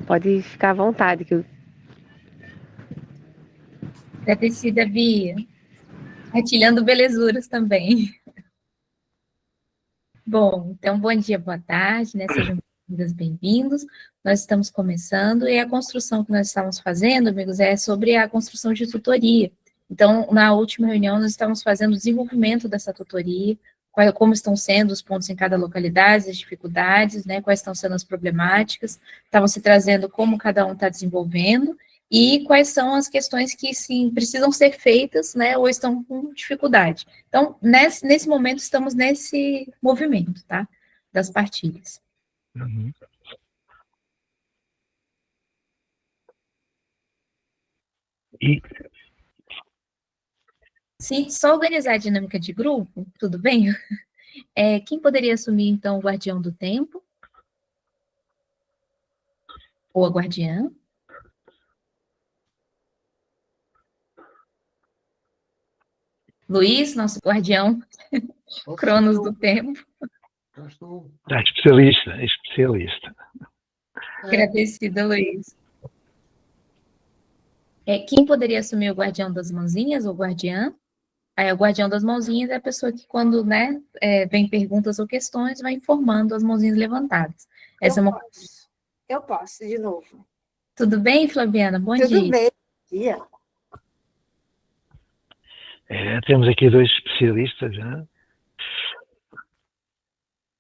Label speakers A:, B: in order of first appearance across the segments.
A: Pode ficar à vontade.
B: Agradecida, Bia. Partilhando belezuras também. Bom, então, bom dia, boa tarde, né? Sejam bem-vindos. Nós estamos começando e a construção que nós estamos fazendo, amigos, é sobre a construção de tutoria. Então, na última reunião, nós estamos fazendo o desenvolvimento dessa tutoria, como estão sendo os pontos em cada localidade, as dificuldades, né? Quais estão sendo as problemáticas, estavam se trazendo como cada um está desenvolvendo, e quais são as questões que, sim, precisam ser feitas, né, ou estão com dificuldade. Então, nesse momento, estamos nesse movimento, tá, das partilhas.
C: Uhum. E...
B: Sim, só organizar a dinâmica de grupo, tudo bem? Quem poderia assumir, então, o guardião do tempo? Ou a guardiã? Luiz, nosso guardião, Cronos do tempo.
C: Especialista.
B: Agradecida, Luiz. Quem poderia assumir o guardião das mãozinhas ou guardiã? Aí, o guardião das mãozinhas é a pessoa que, quando, né, vem perguntas ou questões, vai informando as mãozinhas levantadas.
D: Eu posso, de novo.
B: Tudo bem, Flaviana? Bom dia.
D: Tudo bem, bom dia.
C: Temos aqui dois especialistas, né?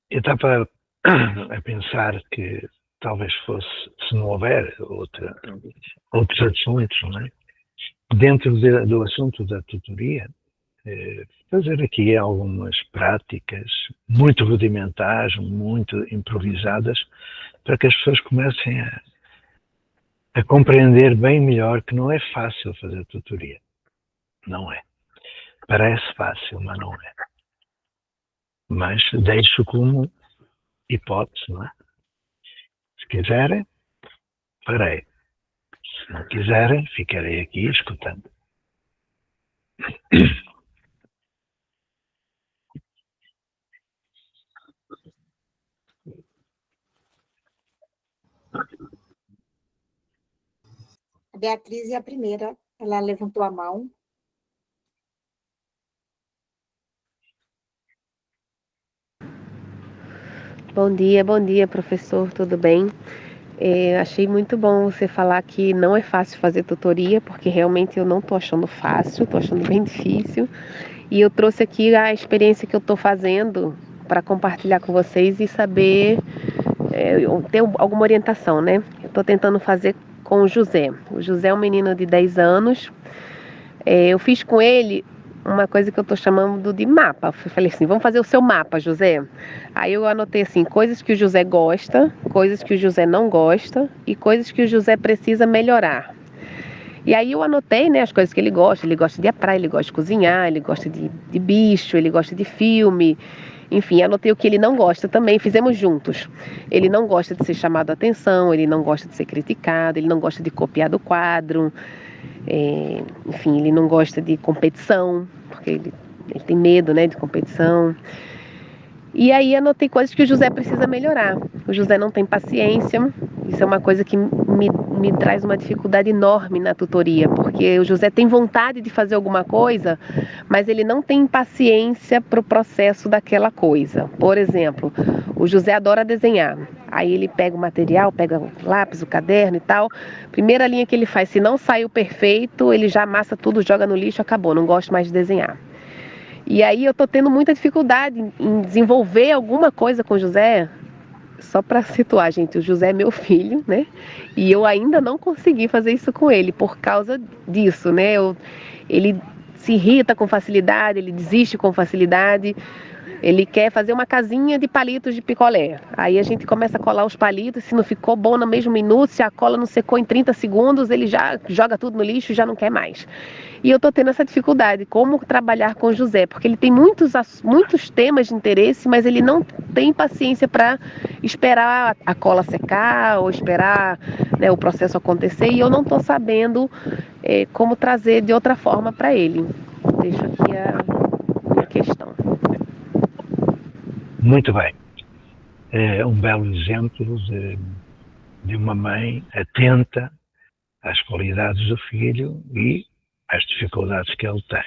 C: Eu estava a pensar que talvez fosse, se não houver outros assuntos, não é? Dentro do assunto da tutoria, fazer aqui algumas práticas muito rudimentares, muito improvisadas, para que as pessoas comecem a compreender bem melhor que não é fácil fazer tutoria. Não é. Parece fácil, mas não é. Mas deixo como hipótese, não é? Se quiserem, farei. Se não quiserem, ficarei aqui escutando.
D: A Beatriz é a primeira, ela levantou a mão.
A: Bom dia, professor, tudo bem? Achei muito bom você falar que não é fácil fazer tutoria, porque realmente eu não estou achando fácil, estou achando bem difícil. E eu trouxe aqui a experiência que eu estou fazendo para compartilhar com vocês e saber, ter alguma orientação, né? Eu estou tentando fazer com o José. O José é um menino de 10 anos. Eu fiz com ele uma coisa que eu estou chamando de mapa. Eu falei assim, vamos fazer o seu mapa, José. Aí eu anotei assim, coisas que o José gosta, coisas que o José não gosta e coisas que o José precisa melhorar. E aí eu anotei, né, as coisas que ele gosta de ir à praia, ele gosta de cozinhar, ele gosta de bicho, ele gosta de filme. Enfim, anotei o que ele não gosta também, fizemos juntos. Ele não gosta de ser chamado a atenção, ele não gosta de ser criticado, ele não gosta de copiar do quadro. Enfim, ele não gosta de competição, porque ele tem medo, né, de competição. E aí anotei coisas que o José precisa melhorar. O José não tem paciência, isso é uma coisa que me traz uma dificuldade enorme na tutoria, porque o José tem vontade de fazer alguma coisa, mas ele não tem paciência para o processo daquela coisa. Por exemplo, o José adora desenhar. Aí ele pega o material, pega o lápis, o caderno e tal. Primeira linha que ele faz, se não saiu perfeito, ele já amassa tudo, joga no lixo, acabou, não gosto mais de desenhar. E aí eu tô tendo muita dificuldade em desenvolver alguma coisa com o José. Só para situar, gente, o José é meu filho, né? E eu ainda não consegui fazer isso com ele por causa disso, né? Ele se irrita com facilidade, ele desiste com facilidade. Ele quer fazer uma casinha de palitos de picolé. Aí a gente começa a colar os palitos, se não ficou bom no mesmo minuto, se a cola não secou em 30 segundos, ele já joga tudo no lixo e já não quer mais. E eu tô tendo essa dificuldade, como trabalhar com o José, porque ele tem muitos temas de interesse, mas ele não tem paciência para esperar a cola secar ou esperar, né, o processo acontecer, e eu não tô sabendo como trazer de outra forma para ele. Deixo aqui a minha questão.
C: Muito bem. É um belo exemplo de uma mãe atenta às qualidades do filho e às dificuldades que ele tem.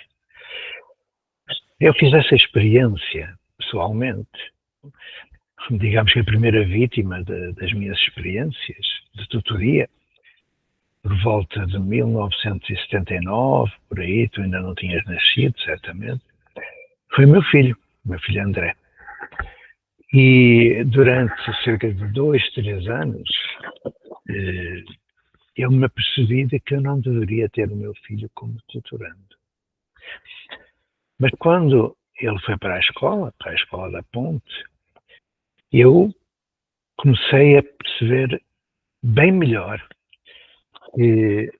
C: Eu fiz essa experiência pessoalmente. Digamos que a primeira vítima das minhas experiências de tutoria, por volta de 1979, por aí, tu ainda não tinhas nascido, certamente, foi o meu filho André. E durante cerca de 2, 3 anos, eu me apercebi de que eu não deveria ter o meu filho como tutorando. Mas quando ele foi para a escola da Ponte, eu comecei a perceber bem melhor que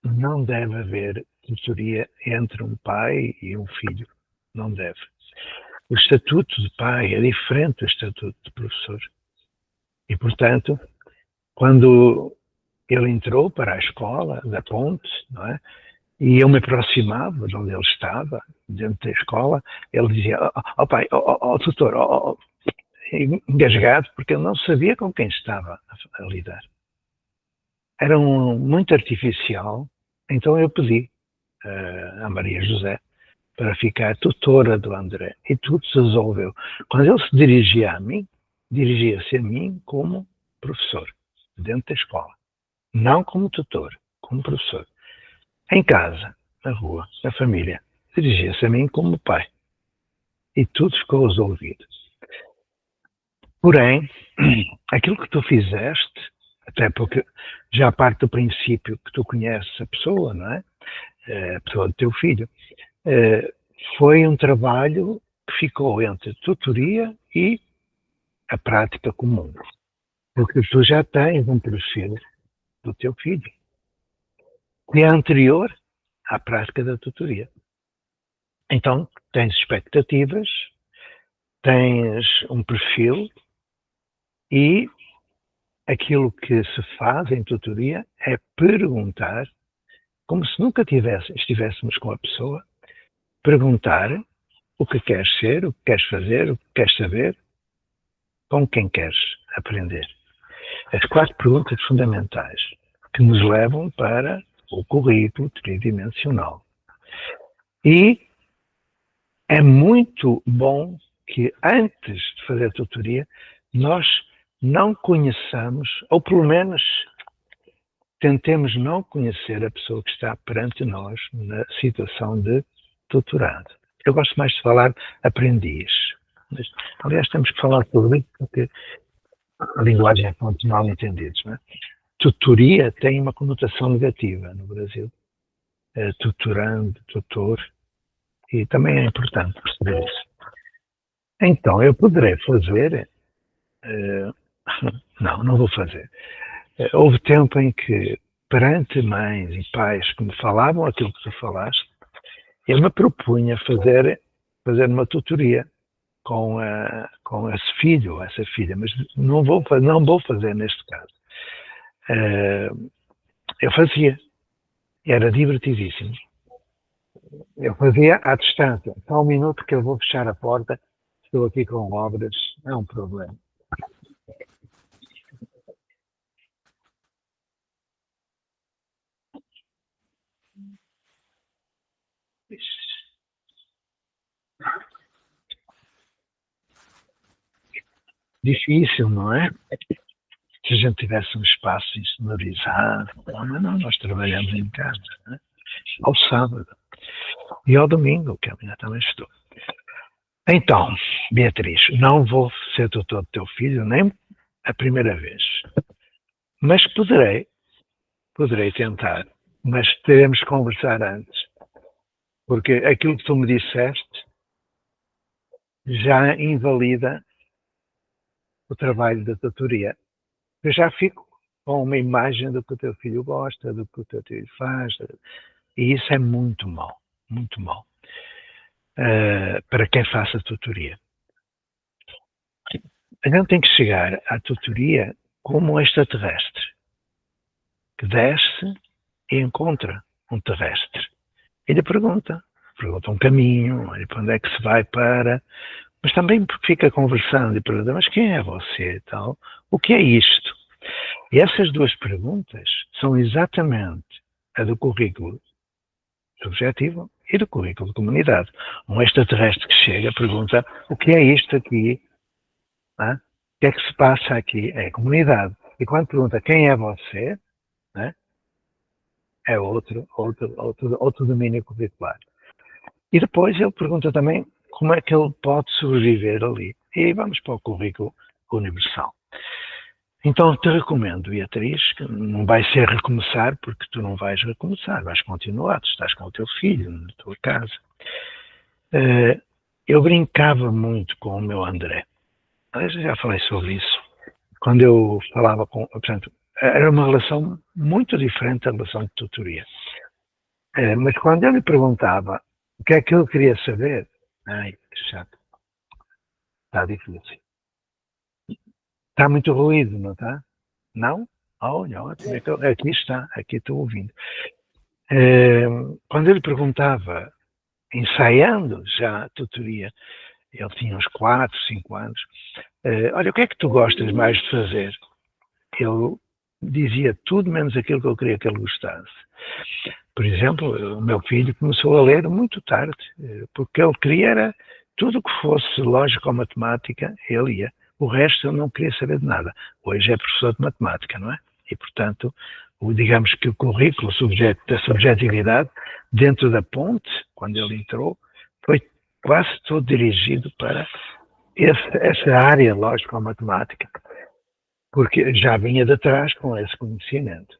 C: não deve haver tutoria entre um pai e um filho. Não deve. O estatuto de pai é diferente do estatuto de professor. E, portanto, quando ele entrou para a escola da Ponte, não é? E eu me aproximava de onde ele estava, dentro da escola, ele dizia, pai, tutor, engasgado, porque ele não sabia com quem estava a lidar. Era muito artificial, então eu pedi a Maria José para ficar tutora do André, e tudo se resolveu. Quando ele se dirigia a mim, dirigia-se a mim como professor, dentro da escola. Não como tutor, como professor. Em casa, na rua, na família, dirigia-se a mim como pai. E tudo ficou resolvido. Porém, aquilo que tu fizeste, até porque já parte do princípio que tu conheces a pessoa, não é? A pessoa do teu filho, foi um trabalho que ficou entre a tutoria e a prática comum. Porque tu já tens um perfil do teu filho que é anterior à prática da tutoria. Então, tens expectativas, tens um perfil e aquilo que se faz em tutoria é perguntar, como se nunca estivéssemos com a pessoa, perguntar o que queres ser, o que queres fazer, o que queres saber, com quem queres aprender. As 4 perguntas fundamentais que nos levam para o currículo tridimensional. E é muito bom que antes de fazer a tutoria nós não conheçamos, ou pelo menos tentemos não conhecer a pessoa que está perante nós na situação de tutorado. Eu gosto mais de falar aprendiz. Mas, aliás, temos que falar sobre isso porque a linguagem é ponto mal entendidos, não é? Tutoria tem uma conotação negativa no Brasil. Tutorando, tutor, e também é importante perceber isso. Então, eu poderei fazer... não vou fazer. Houve tempo em que, perante mães e pais que me falavam aquilo que tu falaste, eu me propunha fazer uma tutoria com esse filho ou essa filha, mas não vou fazer neste caso. Eu fazia, era divertidíssimo. Eu fazia à distância. Só um minuto que eu vou fechar a porta, estou aqui com obras, é um problema. Difícil, não é? Se a gente tivesse um espaço insonorizado, mas não, nós trabalhamos em casa, não é? Ao sábado e ao domingo, que amanhã também estou. Então, Beatriz, não vou ser tutor do teu filho nem a primeira vez, mas poderei tentar, mas teremos que conversar antes, porque aquilo que tu me disseste já invalida o trabalho da tutoria. Eu já fico com uma imagem do que o teu filho gosta, do que o teu filho faz, e isso é muito mau, para quem faça tutoria. A gente tem que chegar à tutoria como um extraterrestre, que desce e encontra um terrestre. Ele pergunta um caminho, para onde é que se vai para... Mas também fica conversando e pergunta, mas quem é você e tal? O que é isto? E essas duas perguntas são exatamente a do currículo subjetivo e do currículo de comunidade. Um extraterrestre que chega pergunta o que é isto aqui? O que é que se passa aqui? É a comunidade. E quando pergunta quem é você, é outro domínio curricular. E depois ele pergunta também como é que ele pode sobreviver ali. E aí vamos para o currículo universal. Então te recomendo, Beatriz, que não vai ser recomeçar, porque tu não vais recomeçar, vais continuar, tu estás com o teu filho, na tua casa. Eu brincava muito com o meu André. Eu já falei sobre isso. Quando eu falava com... Portanto, era uma relação muito diferente da relação de tutoria. Mas quando eu lhe perguntava o que é que ele queria saber, que chato, está difícil. Está muito ruído, não está? Não? Olha, ótimo, aqui está, aqui estou ouvindo. Quando eu lhe perguntava, ensaiando já a tutoria, ele tinha uns 4, 5 anos, olha, o que é que tu gostas mais de fazer? Ele dizia tudo menos aquilo que eu queria que ele gostasse. Por exemplo, o meu filho começou a ler muito tarde, porque ele queria era tudo o que fosse lógica ou matemática, ele ia. O resto eu não queria saber de nada. Hoje é professor de matemática, não é? E, portanto, digamos que o currículo da subjetividade, dentro da ponte, quando ele entrou, foi quase todo dirigido para essa área lógica ou matemática, porque já vinha de trás com esse conhecimento.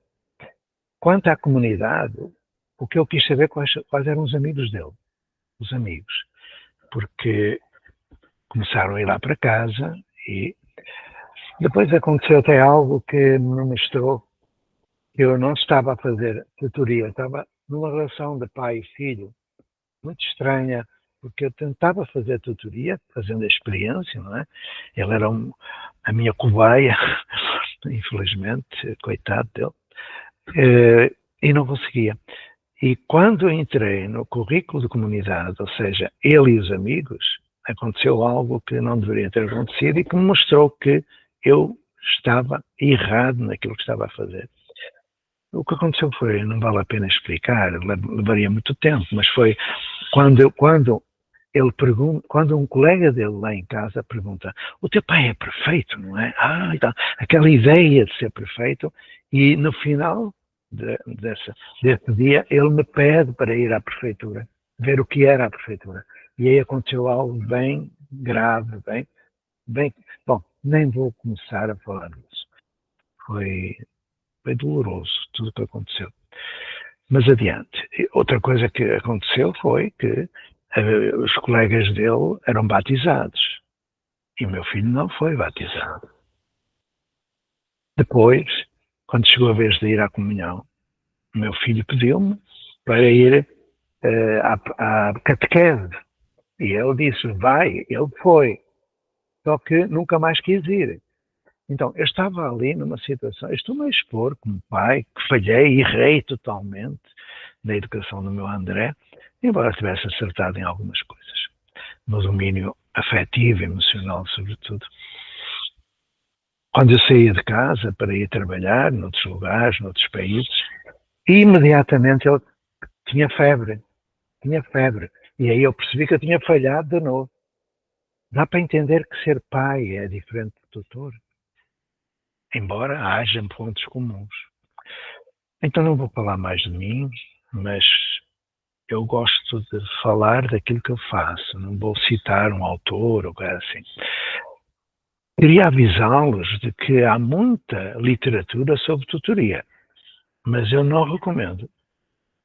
C: Quanto à comunidade, o que eu quis saber quais eram os amigos dele. Os amigos. Porque começaram a ir lá para casa e depois aconteceu até algo que me mostrou que eu não estava a fazer tutoria, estava numa relação de pai e filho muito estranha, porque eu tentava fazer tutoria, fazendo a experiência, não é? Ele era a minha cobaia, infelizmente, coitado dele, e não conseguia. E quando eu entrei no currículo de comunidade, ou seja, ele e os amigos, aconteceu algo que não deveria ter acontecido e que me mostrou que eu estava errado naquilo que estava a fazer. O que aconteceu foi, não vale a pena explicar, levaria muito tempo, mas foi quando um colega dele lá em casa pergunta, o teu pai é perfeito, não é? Então, aquela ideia de ser perfeito, e no final desse dia, ele me pede para ir à prefeitura, ver o que era a prefeitura. E aí aconteceu algo bem grave, bem... Bom, nem vou começar a falar disso. Foi doloroso tudo o que aconteceu. Mas adiante. Outra coisa que aconteceu foi que os colegas dele eram batizados. E o meu filho não foi batizado. Depois, quando chegou a vez de ir à comunhão, o meu filho pediu-me para ir à catequese. E ele disse, vai, ele foi. Só que nunca mais quis ir. Então, eu estava ali numa situação, eu estou-me a expor como pai, que falhei, errei totalmente na educação do meu André, embora tivesse acertado em algumas coisas. No domínio afetivo, emocional, sobretudo. Quando eu saía de casa para ir trabalhar noutros lugares, noutros países, imediatamente ele tinha febre. E aí eu percebi que eu tinha falhado de novo. Dá para entender que ser pai é diferente do tutor, embora haja pontos comuns. Então não vou falar mais de mim, mas eu gosto de falar daquilo que eu faço. Não vou citar um autor ou coisa assim. Queria avisá-los de que há muita literatura sobre tutoria, mas eu não recomendo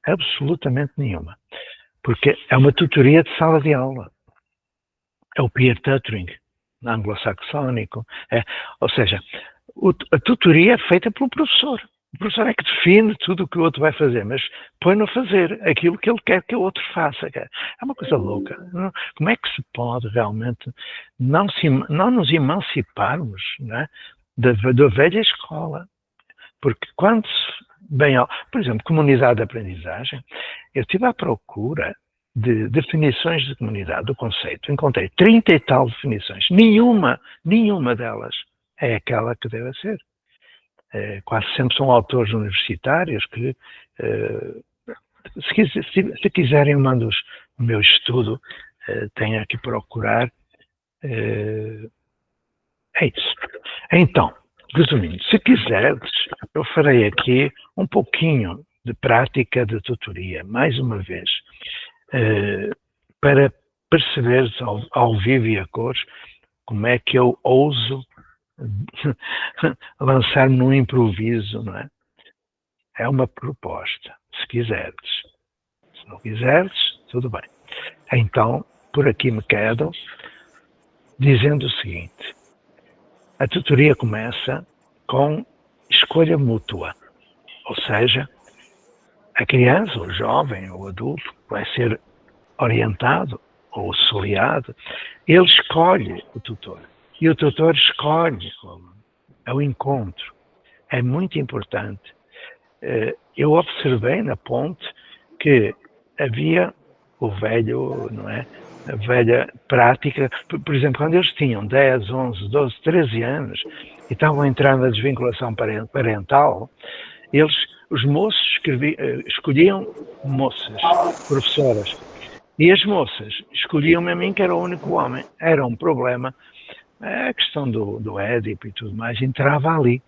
C: absolutamente nenhuma, porque é uma tutoria de sala de aula. É o peer tutoring anglo-saxónico. Ou seja, a tutoria é feita pelo professor. O professor é que define tudo o que o outro vai fazer, mas põe-no a fazer aquilo que ele quer que o outro faça. É uma coisa louca. Como é que se pode realmente não nos emanciparmos, não é, da velha escola? Porque quando por exemplo, comunidade de aprendizagem, eu estive à procura de definições de comunidade, do conceito. Encontrei 30 e tal definições. Nenhuma delas é aquela que deve ser. quase sempre são autores universitários que, se quiserem, eu mando o meu estudo, tenho que procurar. É isso. Então, resumindo, se quiseres, eu farei aqui um pouquinho de prática de tutoria, mais uma vez, para perceberes ao vivo e a cores como é que eu ouso lançar-me num improviso, não é? É uma proposta, se quiseres. Se não quiseres, tudo bem. Então, por aqui me quedo dizendo o seguinte: a tutoria começa com escolha mútua, ou seja, a criança, o jovem, o adulto, vai ser orientado ou auxiliado, ele escolhe o tutor e o tutor escolhe o aluno. É o encontro. É muito importante. Eu observei na ponte que havia o velho, não é? A velha prática, por exemplo, quando eles tinham 10, 11, 12, 13 anos e estavam a entrar na desvinculação parental, os moços escolhiam moças, professoras, e as moças escolhiam-me a mim, que era o único homem. Era um problema. A questão do Édipo e tudo mais entrava ali.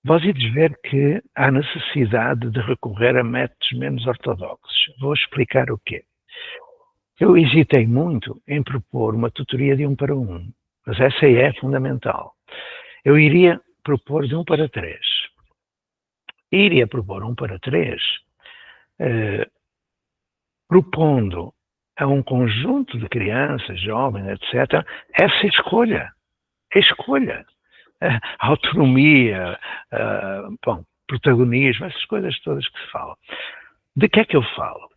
C: Vós ides ver que há necessidade de recorrer a métodos menos ortodoxos. Vou explicar o quê. Eu hesitei muito em propor uma tutoria de 1 para 1, mas essa aí é fundamental. Eu iria propor de 1 para 3. Iria propor 1 para 3, propondo a um conjunto de crianças, jovens, etc., essa escolha. A escolha. A autonomia, protagonismo, essas coisas todas que se falam. De que é que eu falo?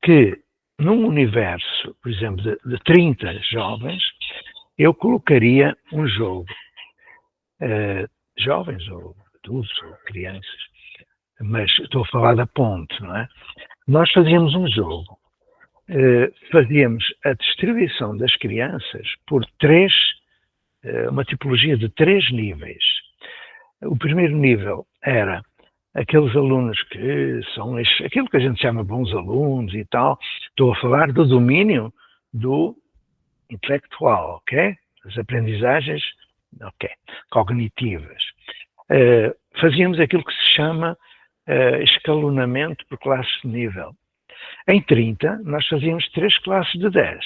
C: Que num universo, por exemplo, de 30 jovens, eu colocaria um jogo. Jovens ou adultos ou crianças, mas estou a falar da ponte, não é? Nós fazíamos um jogo. Fazíamos a distribuição das crianças por uma tipologia de 3 níveis. O primeiro nível era aqueles alunos que são aquilo que a gente chama bons alunos e tal. Estou a falar do domínio do intelectual, ok? As aprendizagens, ok, cognitivas. Fazíamos aquilo que se chama escalonamento por classes de nível. Em 30, nós fazíamos 3 classes de 10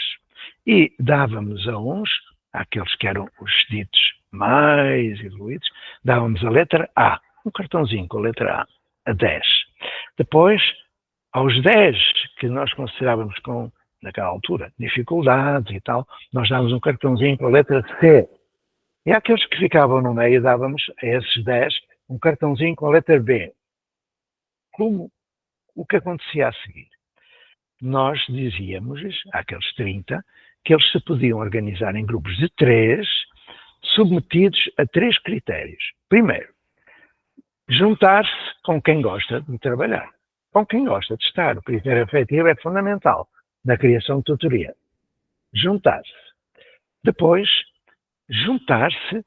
C: e dávamos a uns, àqueles que eram os ditos mais evoluídos, dávamos a letra A, um cartãozinho com a letra A 10. Depois, aos 10 que nós considerávamos com, naquela altura, dificuldades e tal, nós dávamos um cartãozinho com a letra C. E àqueles que ficavam no meio, dávamos a esses 10 um cartãozinho com a letra B. Como o que acontecia a seguir? Nós dizíamos àqueles 30 que eles se podiam organizar em grupos de 3, submetidos a 3 critérios. Primeiro, juntar-se com quem gosta de trabalhar, com quem gosta de estar. O critério afetivo é fundamental na criação de tutoria. Juntar-se. Depois, juntar-se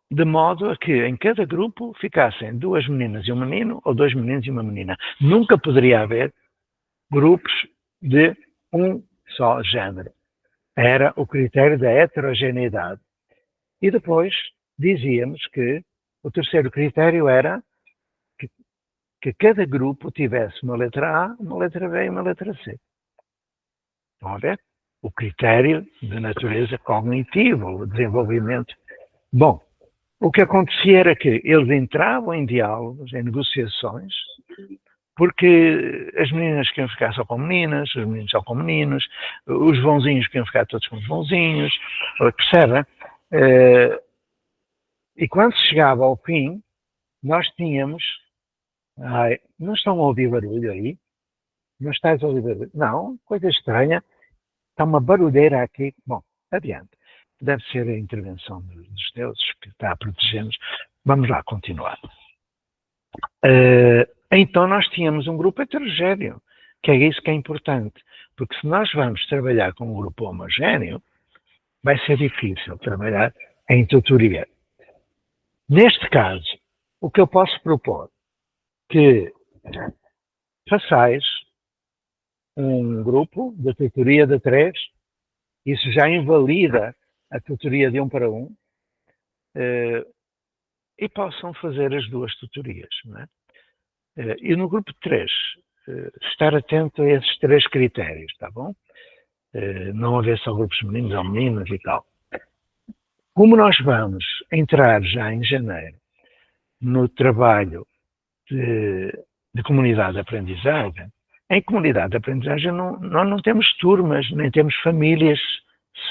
C: de modo a que em cada grupo ficassem 2 meninas e um menino ou 2 meninos e uma menina. Nunca poderia haver grupos de um só género. Era o critério da heterogeneidade. E depois dizíamos que o terceiro critério era que cada grupo tivesse uma letra A, uma letra B e uma letra C. Estão a ver? O critério de natureza cognitiva, o desenvolvimento. Bom, o que acontecia era que eles entravam em diálogos, em negociações, porque as meninas queriam ficar só com meninas, os meninos só com meninos, os bonzinhos queriam ficar todos com os bonzinhos, percebem? E quando se chegava ao fim, nós tínhamos... não estão a ouvir barulho aí? Não estás a ouvir barulho? Não, coisa estranha. Está uma barulheira aqui. Bom, adiante. Deve ser a intervenção dos deuses que está a proteger-nos. Vamos lá, continuar. Então nós tínhamos um grupo heterogéneo, que é isso que é importante. Porque se nós vamos trabalhar com um grupo homogéneo, vai ser difícil trabalhar em tutoria. Neste caso, o que eu posso propor que façais um grupo de tutoria de 3, isso já invalida a tutoria de 1 para 1, e possam fazer as 2 tutorias. Não é? E no grupo de 3, estar atento a esses 3 critérios, tá bom? Não haver só grupos meninos ou meninas e tal. Como nós vamos entrar já em janeiro no trabalho de comunidade de aprendizagem, em comunidade de aprendizagem nós não temos turmas, nem temos famílias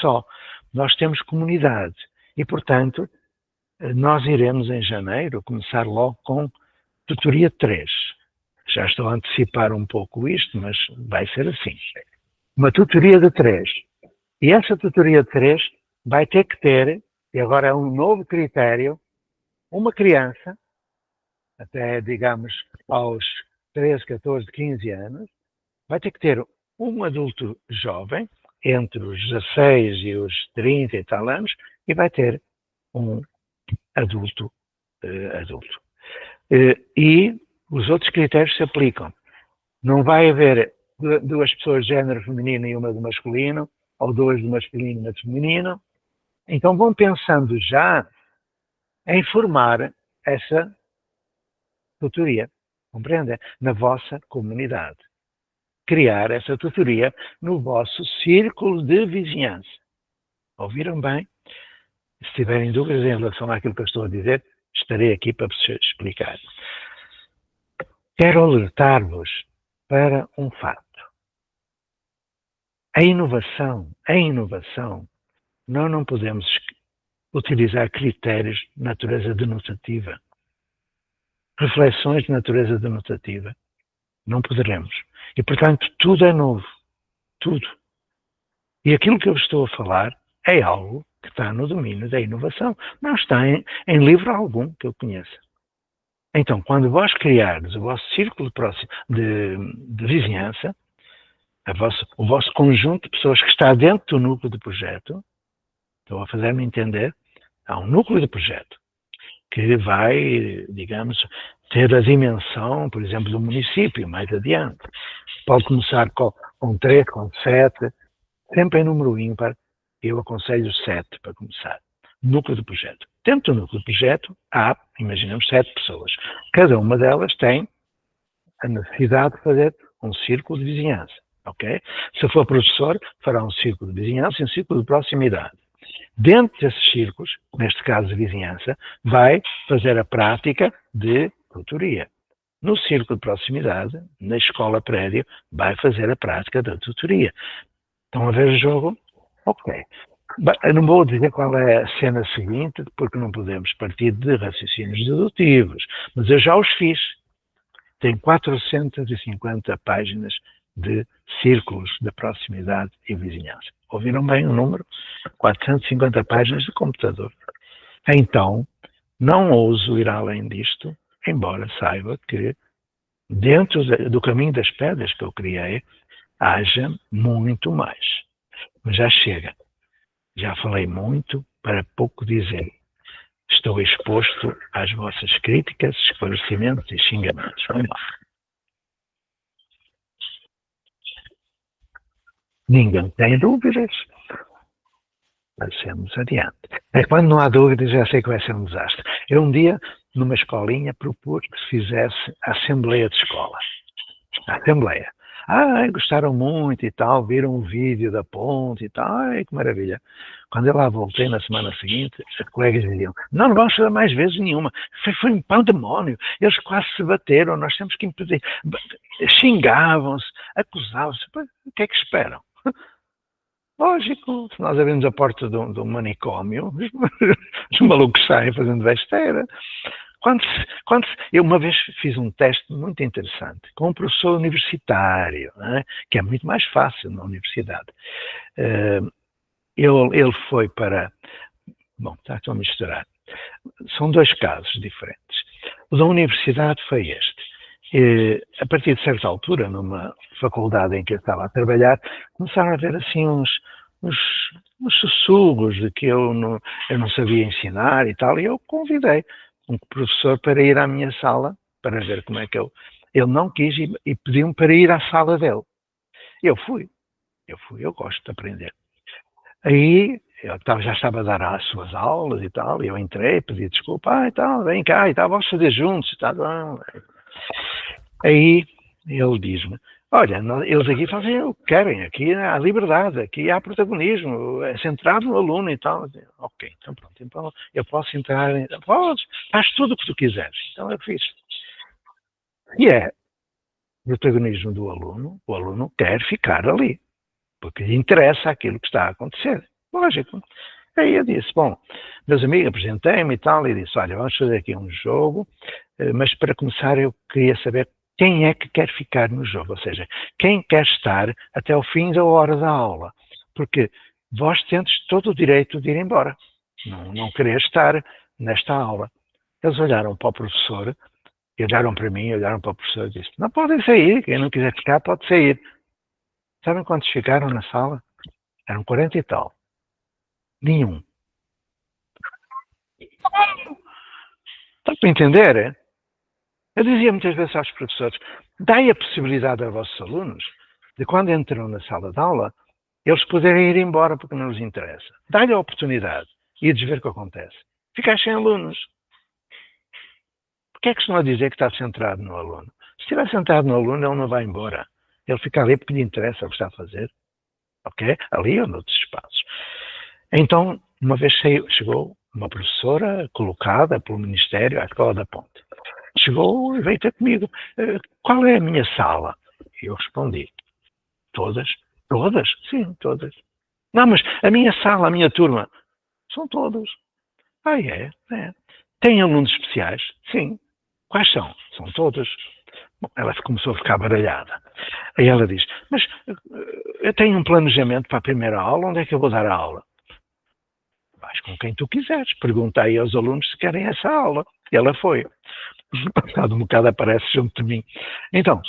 C: só. Nós temos comunidade. E, portanto, nós iremos em janeiro começar logo com tutoria 3. Já estou a antecipar um pouco isto, mas vai ser assim. Uma tutoria de 3. E essa tutoria de 3 vai ter que ter, e agora é um novo critério, uma criança, até, digamos, aos 13, 14, 15 anos, vai ter que ter um adulto jovem, entre os 16 e os 30 e tal anos, e vai ter um adulto. E os outros critérios se aplicam. Não vai haver 2 pessoas de género feminino e uma de masculino, ou 2 de masculino e uma de feminino. Então vão pensando já em formar essa tutoria, compreende? Na vossa comunidade. Criar essa tutoria no vosso círculo de vizinhança. Ouviram bem? Se tiverem dúvidas em relação àquilo que eu estou a dizer, estarei aqui para vos explicar. Quero alertar-vos para um fato. A inovação, nós não podemos utilizar critérios de natureza denotativa. Reflexões de natureza denotativa. Não poderemos. E, portanto, tudo é novo. Tudo. E aquilo que eu estou a falar é algo que está no domínio da inovação. Não está em livro algum que eu conheça. Então, quando vós criardes o vosso círculo próximo de vizinhança, o vosso conjunto de pessoas que está dentro do núcleo de projeto, estou a fazer-me entender, há um núcleo de projeto que vai, digamos, ter a dimensão, por exemplo, do município mais adiante. Pode começar com 3, com 7, sempre em número ímpar. Eu aconselho 7 para começar. Núcleo de projeto. Dentro do núcleo de projeto há, imaginemos, 7 pessoas. Cada uma delas tem a necessidade de fazer um círculo de vizinhança. Okay? Se for professor, fará um círculo de vizinhança e um círculo de proximidade. Dentro desses círculos, neste caso de vizinhança, vai fazer a prática de tutoria. No círculo de proximidade, na escola prédio, vai fazer a prática da tutoria. Estão a ver o jogo? Ok. Eu não vou dizer qual é a cena seguinte, porque não podemos partir de raciocínios dedutivos, mas eu já os fiz. Tem 450 páginas de círculos de proximidade e vizinhança. Ouviram bem o número? 450 páginas de computador. Então, não ouso ir além disto, embora saiba que dentro do caminho das pedras que eu criei, haja muito mais. Mas já chega. Já falei muito para pouco dizer. Estou exposto às vossas críticas, esclarecimentos e xingamentos. Vamos lá. Ninguém tem dúvidas. Passemos adiante. Quando não há dúvidas, já sei que vai ser um desastre. Eu um dia, numa escolinha, propus que se fizesse a assembleia de escola. A assembleia. Gostaram muito e tal, viram o vídeo da ponte e tal, que maravilha. Quando eu lá voltei na semana seguinte, os colegas diziam, não vamos fazer mais vezes nenhuma. Foi um pandemónio, eles quase se bateram, nós temos que impedir. Xingavam-se, acusavam-se, o que é que esperam? Lógico, se nós abrimos a porta do manicômio, os malucos saem fazendo besteira. Eu uma vez fiz um teste muito interessante com um professor universitário, que é muito mais fácil na universidade. Ele foi para... Bom, estou a misturar. São 2 casos diferentes. O da universidade foi este. A partir de certa altura, numa faculdade em que eu estava a trabalhar, começaram a haver assim uns sussurros de que eu não sabia ensinar e tal, e eu convidei um professor para ir à minha sala, para ver como é que ele não quis e pediu-me para ir à sala dele. Eu fui, eu gosto de aprender. Aí, já estava a dar as suas aulas e tal, e eu entrei, pedi desculpa, e tal, vem cá, e tal, vamos fazer juntos, e tal. Aí, ele diz-me, olha, eles aqui fazem o que querem, aqui há liberdade, aqui há protagonismo, é centrado no aluno e tal. Ok, então pronto, então eu posso entrar, podes, faz tudo o que tu quiseres. Então eu fiz. E é protagonismo do aluno, o aluno quer ficar ali, porque lhe interessa aquilo que está a acontecer. Lógico. Aí eu disse, bom, meus amigos, apresentei-me e tal, e disse, olha, vamos fazer aqui um jogo, mas para começar eu queria saber quem é que quer ficar no jogo, ou seja, quem quer estar até o fim da hora da aula, porque vós tendes todo o direito de ir embora, não querer estar nesta aula. Eles olharam para o professor, olharam para mim, olharam para o professor e disseram, não podem sair, quem não quiser ficar pode sair. Sabem quantos ficaram na sala? Eram 40 e tal. Nenhum. Está para entender, é? Eu dizia muitas vezes aos professores, dai a possibilidade aos vossos alunos de quando entram na sala de aula, eles poderem ir embora porque não lhes interessa. Dai-lhe a oportunidade e eles ver o que acontece. Ficais sem alunos. Porquê é que se não a dizer que está centrado no aluno? Se estiver centrado no aluno, ele não vai embora. Ele fica ali porque lhe interessa o que está a fazer. Ok? Ali ou noutros espaços. Então, uma vez chegou uma professora colocada pelo Ministério à Escola da Ponte. Chegou e veio ter comigo. Qual é a minha sala? E eu respondi. Todas? Todas? Sim, todas. Não, mas a minha sala, a minha turma, são todos. Ah, é? É. Tem alunos especiais? Sim. Quais são? São todos. Bom, ela começou a ficar baralhada. Aí ela diz, mas eu tenho um planejamento para a primeira aula, onde é que eu vou dar a aula? Vais com quem tu quiseres. Pergunta aí aos alunos se querem essa aula. E ela foi. Passado um bocado aparece junto de mim. Então,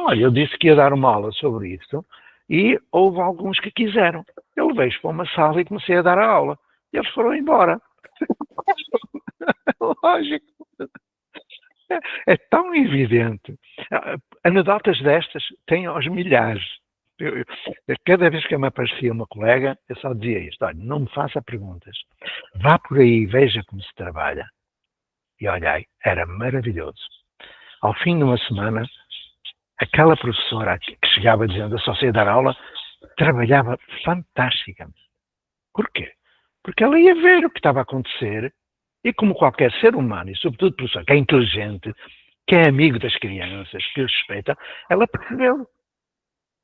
C: olha, eu disse que ia dar uma aula sobre isso e houve alguns que quiseram. Eu levei-os para uma sala e comecei a dar a aula. E eles foram embora. Lógico. É tão evidente. Anedotas destas têm aos milhares. Cada vez que me aparecia uma colega, eu só dizia isto, olha, não me faça perguntas. Vá por aí e veja como se trabalha. E olhai, era maravilhoso. Ao fim de uma semana, aquela professora que chegava dizendo, eu só sei dar aula, trabalhava fantasticamente. Porquê? Porque ela ia ver o que estava a acontecer e como qualquer ser humano, e sobretudo professor, que é inteligente, que é amigo das crianças, que os respeita, ela percebeu.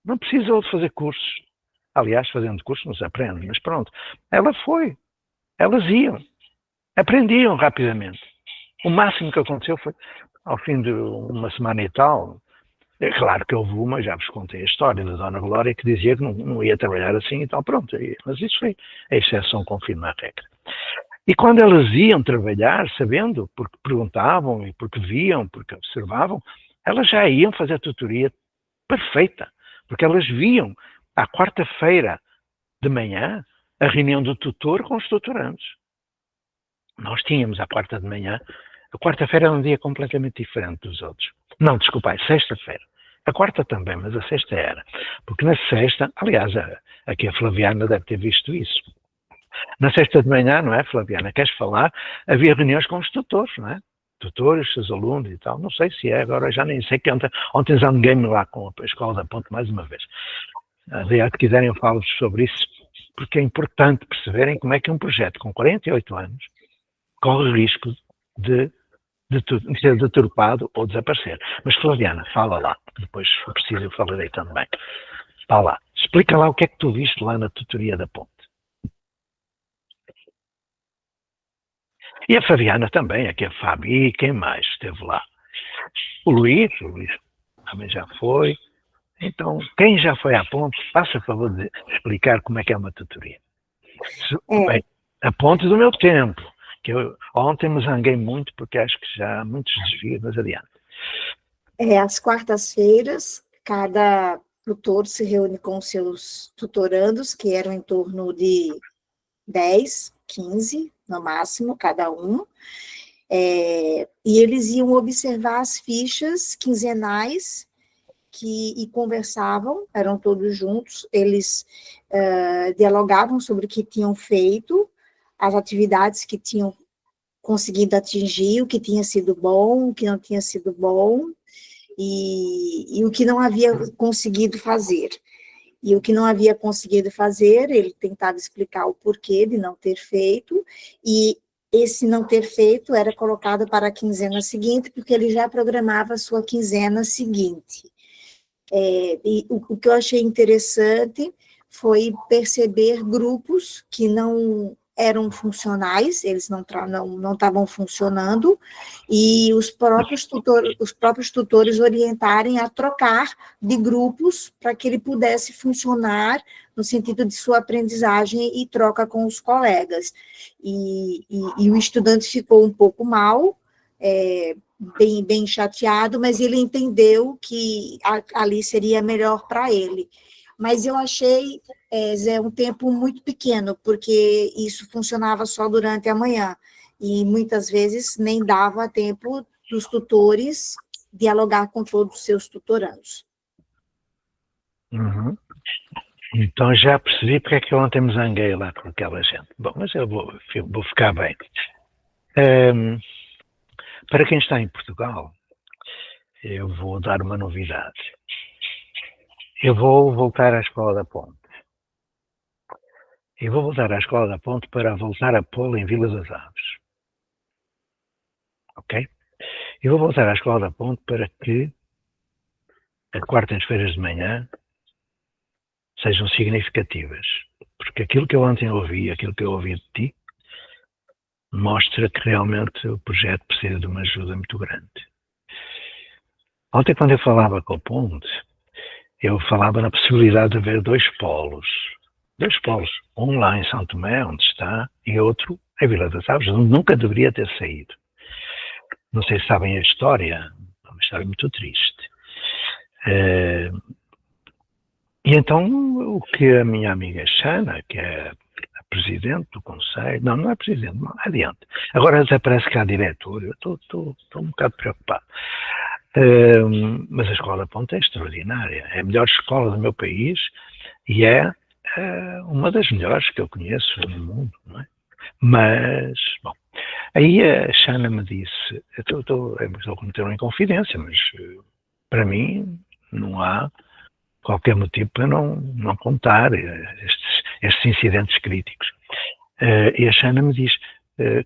C: Não precisou de fazer cursos. Aliás, fazendo cursos não se aprende, mas pronto. Ela foi. Elas iam. Aprendiam rapidamente. O máximo que aconteceu foi, ao fim de uma semana e tal, é claro que houve uma, já vos contei a história da Dona Glória, que dizia que não ia trabalhar assim e tal, pronto. Mas isso foi a exceção, confirma a regra. E quando elas iam trabalhar, sabendo, porque perguntavam e porque viam, porque observavam, elas já iam fazer a tutoria perfeita. Porque elas viam, à quarta-feira de manhã, a reunião do tutor com os tutorandos. Nós tínhamos à quarta de manhã, a quarta-feira era um dia completamente diferente dos outros. Não, desculpai, sexta-feira. A quarta também, mas a sexta era. Porque na sexta, aliás, aqui a Flaviana deve ter visto isso. Na sexta de manhã, não é, Flaviana? Queres falar? Havia reuniões com os tutores, não é? Tutores, seus alunos e tal. Não sei se é, agora já nem sei que ontem zanguei-me lá com a Escola da Ponte mais uma vez. Aliás, se quiserem eu falo-vos sobre isso, porque é importante perceberem como é que um projeto com 48 anos corre risco de ser deturpado ou desaparecer. Mas Flaviana, fala lá, depois se for preciso eu falarei também. Fala lá, explica lá o que é que tu viste lá na tutoria da Ponte. E a Fabiana também, aqui a Fabi, quem mais esteve lá? O Luís também já foi. Então, quem já foi à Ponte, faça a favor de explicar como é que é uma tutoria. Bem, a Ponte do meu tempo, que eu ontem me zanguei muito porque acho que já há muitos desvios, mas adiante.
D: Às quartas-feiras, cada tutor se reúne com seus tutorandos, que eram em torno de 10, 15, no máximo, cada um. E eles iam observar as fichas quinzenais e conversavam, eram todos juntos, eles dialogavam sobre o que tinham feito, as atividades que tinham conseguido atingir, o que tinha sido bom, o que não tinha sido bom, e o que não havia conseguido fazer. E o que não havia conseguido fazer, ele tentava explicar o porquê de não ter feito, e esse não ter feito era colocado para a quinzena seguinte, porque ele já programava a sua quinzena seguinte. E o que eu achei interessante foi perceber grupos que não eram funcionais, eles não estavam funcionando, e os próprios tutores orientarem a trocar de grupos para que ele pudesse funcionar no sentido de sua aprendizagem e troca com os colegas. E o estudante ficou um pouco mal, bem chateado, mas ele entendeu que ali seria melhor para ele. Mas eu achei, Zé, um tempo muito pequeno, porque isso funcionava só durante a manhã, e muitas vezes nem dava tempo dos tutores dialogar com todos os seus tutorandos.
C: Uhum. Então já percebi porque é que eu ontem me zanguei lá com aquela gente. Bom, mas eu vou ficar bem. Para quem está em Portugal, eu vou dar uma novidade. Eu vou voltar à Escola da Ponte. E vou voltar à Escola da Ponte para voltar a pô-la em Vila das Aves. Ok? E vou voltar à Escola da Ponte para que as quartas-feiras de manhã sejam significativas. Porque aquilo que eu ontem ouvi, aquilo que eu ouvi de ti, mostra que realmente o projeto precisa de uma ajuda muito grande. Ontem, quando eu falava com o Ponte, eu falava na possibilidade de haver dois polos, um lá em São Tomé, onde está, e outro em Vila das Aves, onde nunca deveria ter saído. Não sei se sabem a história, é uma história muito triste. E então, o que a minha amiga Xana, que é a presidente do Conselho, não é presidente, não, adiante. Agora até parece que há diretor, eu estou um bocado preocupado. Mas a Escola da Ponte é extraordinária, é a melhor escola do meu país e é uma das melhores que eu conheço no mundo, não é? Mas, bom, aí a Xana me disse, eu estou a cometer uma inconfidência, mas para mim não há qualquer motivo para não contar estes incidentes críticos. E a Xana me diz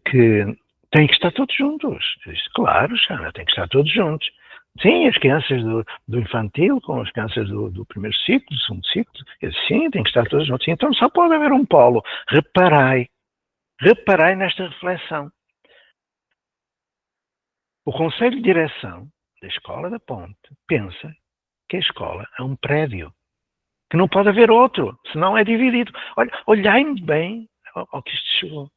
C: que tem que estar todos juntos. Eu disse, claro, Xana, tem que estar todos juntos. Sim, as crianças do infantil com as crianças do primeiro ciclo, do segundo ciclo. Eu disse, sim, tem que estar todos juntos. Então só pode haver um polo. Reparai nesta reflexão. O Conselho de Direção da Escola da Ponte pensa que a escola é um prédio, que não pode haver outro, senão é dividido. Olha, olhai-me bem ao que isto chegou.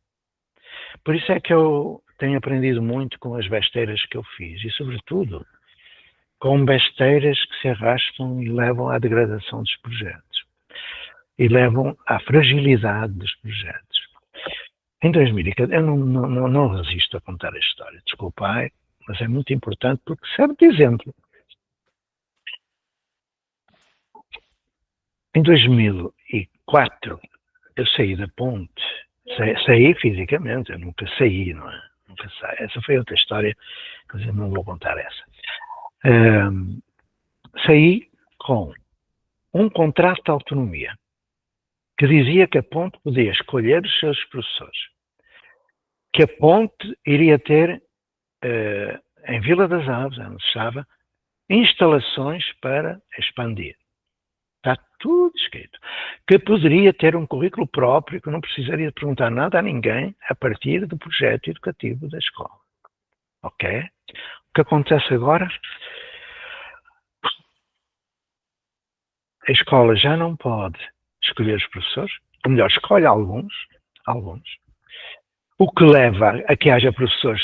C: Por isso é que eu tenho aprendido muito com as besteiras que eu fiz e, sobretudo, com besteiras que se arrastam e levam à degradação dos projetos e levam à fragilidade dos projetos. Em 2014, eu não resisto a contar a história, desculpai, mas é muito importante porque serve de exemplo. Em 2004, eu saí da Ponte, saí fisicamente, eu nunca saí, não é? Nunca saí. Essa foi outra história, mas eu não vou contar essa. Saí com um contrato de autonomia que dizia que a Ponte podia escolher os seus professores, que a Ponte iria ter em Vila das Aves, onde estava, instalações para expandir. Está tudo escrito. Que poderia ter um currículo próprio, que não precisaria perguntar nada a ninguém a partir do projeto educativo da escola. Ok? O que acontece agora? A escola já não pode escolher os professores, ou melhor, escolhe alguns, o que leva a que haja professores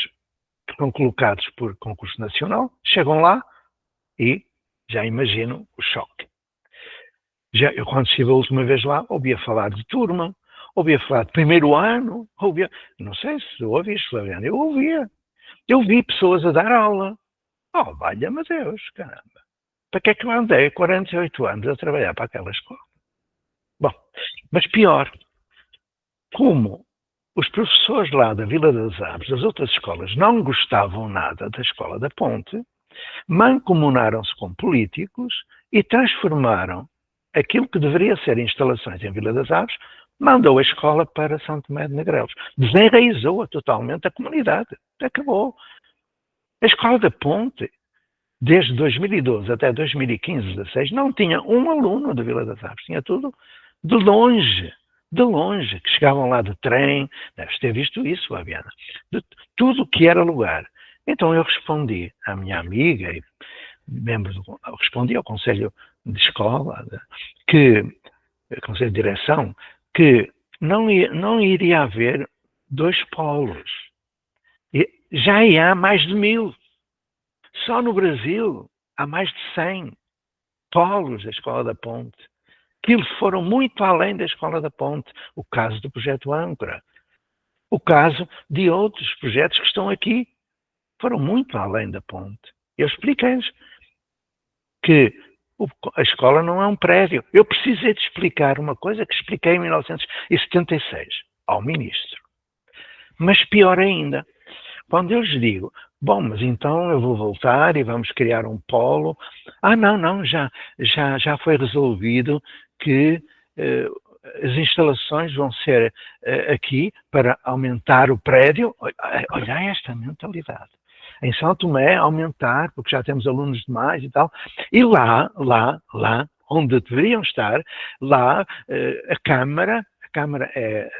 C: que são colocados por concurso nacional, chegam lá e já imagino o choque. Eu, quando estive a última vez lá, ouvia falar de turma, ouvia falar de primeiro ano, não sei se ouviste, Flaviana, eu ouvia. Eu vi pessoas a dar aula. Oh, valha-me Deus, caramba. Para que é que eu andei 48 anos a trabalhar para aquela escola? Bom, mas pior, como os professores lá da Vila das Aves, das outras escolas, não gostavam nada da Escola da Ponte, mancomunaram-se com políticos e transformaram aquilo que deveria ser instalações em Vila das Aves, mandou a escola para São Tomé de Negreiros. Desenraizou totalmente a comunidade. Acabou. A Escola da Ponte, desde 2012 até 2015, 16, não tinha um aluno da Vila das Aves. Tinha tudo de longe, que chegavam lá de trem. Deves ter visto isso, Fabiana. De tudo que era lugar. Então eu respondi à minha amiga, e respondi ao Conselho de Escola, Conselho de Direção, que não iria haver 2 polos. E já há mais de 1000. Só no Brasil há mais de 100 polos da Escola da Ponte, que foram muito além da Escola da Ponte. O caso do projeto Âncora, o caso de outros projetos que estão aqui, foram muito além da ponte. Eu expliquei-lhes que a escola não é um prédio. Eu precisei de explicar uma coisa que expliquei em 1976 ao ministro. Mas pior ainda, quando eu lhes digo, bom, mas então eu vou voltar e vamos criar um polo. Não, já foi resolvido que as instalações vão ser aqui para aumentar o prédio. Olha esta mentalidade. Em São Tomé, aumentar, porque já temos alunos demais e tal. E lá, onde deveriam estar, lá a Câmara é,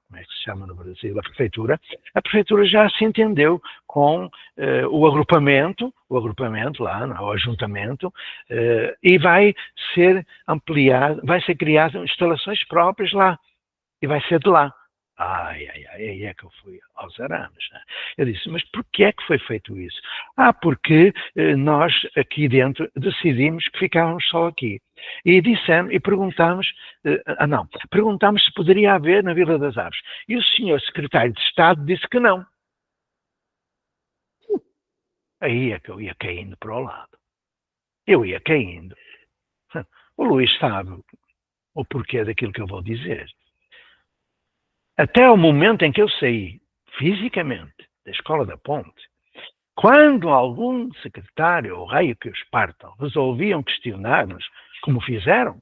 C: como é que se chama no Brasil? A Prefeitura já se entendeu com o agrupamento lá, o ajuntamento, e vai ser ampliado, vai ser criado instalações próprias lá, e vai ser de lá. Aí é que eu fui aos arames. Né? Eu disse, mas porquê é que foi feito isso? Porque nós aqui dentro decidimos que ficávamos só aqui. E perguntámos, perguntámos se poderia haver na Vila das Aves. E o senhor secretário de Estado disse que não. Aí é que eu ia caindo para o lado. Eu ia caindo. O Luís sabe o porquê daquilo que eu vou dizer. Até o momento em que eu saí fisicamente da Escola da Ponte, quando algum secretário ou raio que os partam resolviam questionar-nos, como fizeram,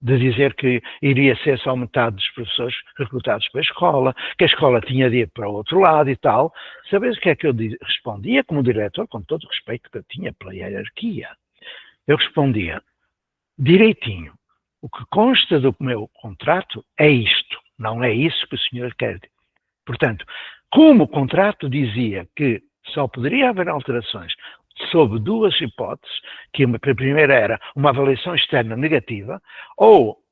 C: de dizer que iria ser só metade dos professores recrutados para a escola, que a escola tinha de ir para o outro lado e tal, sabes o que é que eu respondia como diretor, com todo o respeito que eu tinha pela hierarquia? Eu respondia direitinho. O que consta do meu contrato é isto. Não é isso que o senhor quer. Portanto, como o contrato dizia que só poderia haver alterações sob 2 hipóteses, que a primeira era uma avaliação externa negativa, ou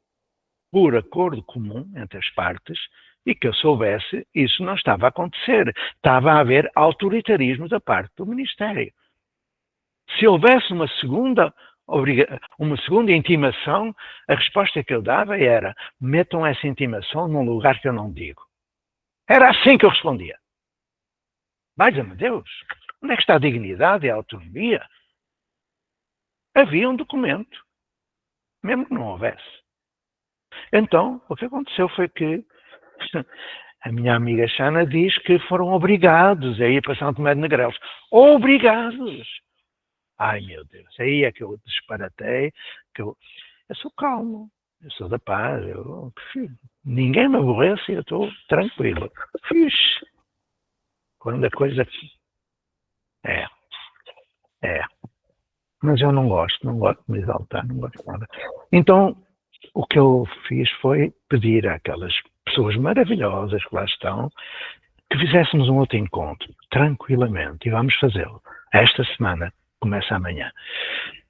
C: por acordo comum entre as partes, e que eu soubesse, isso não estava a acontecer. Estava a haver autoritarismo da parte do Ministério. Se houvesse uma segunda intimação, a resposta que eu dava era, metam essa intimação num lugar que eu não digo. Era assim que eu respondia. Valha-me Deus, onde é que está a dignidade e a autonomia? Havia um documento, mesmo que não houvesse. Então, o que aconteceu foi que a minha amiga Xana diz que foram obrigados a ir para São Tomé de Negreiros. Obrigados! Ai, meu Deus, aí é que eu disparatei, que eu sou calmo, eu sou da paz, ninguém me aborrece e eu estou tranquilo. Fixe. Quando a coisa... É. Mas eu não gosto de me exaltar, não gosto de nada. Então, o que eu fiz foi pedir àquelas pessoas maravilhosas que lá estão, que fizéssemos um outro encontro, tranquilamente, e vamos fazê-lo. Esta semana, começa amanhã.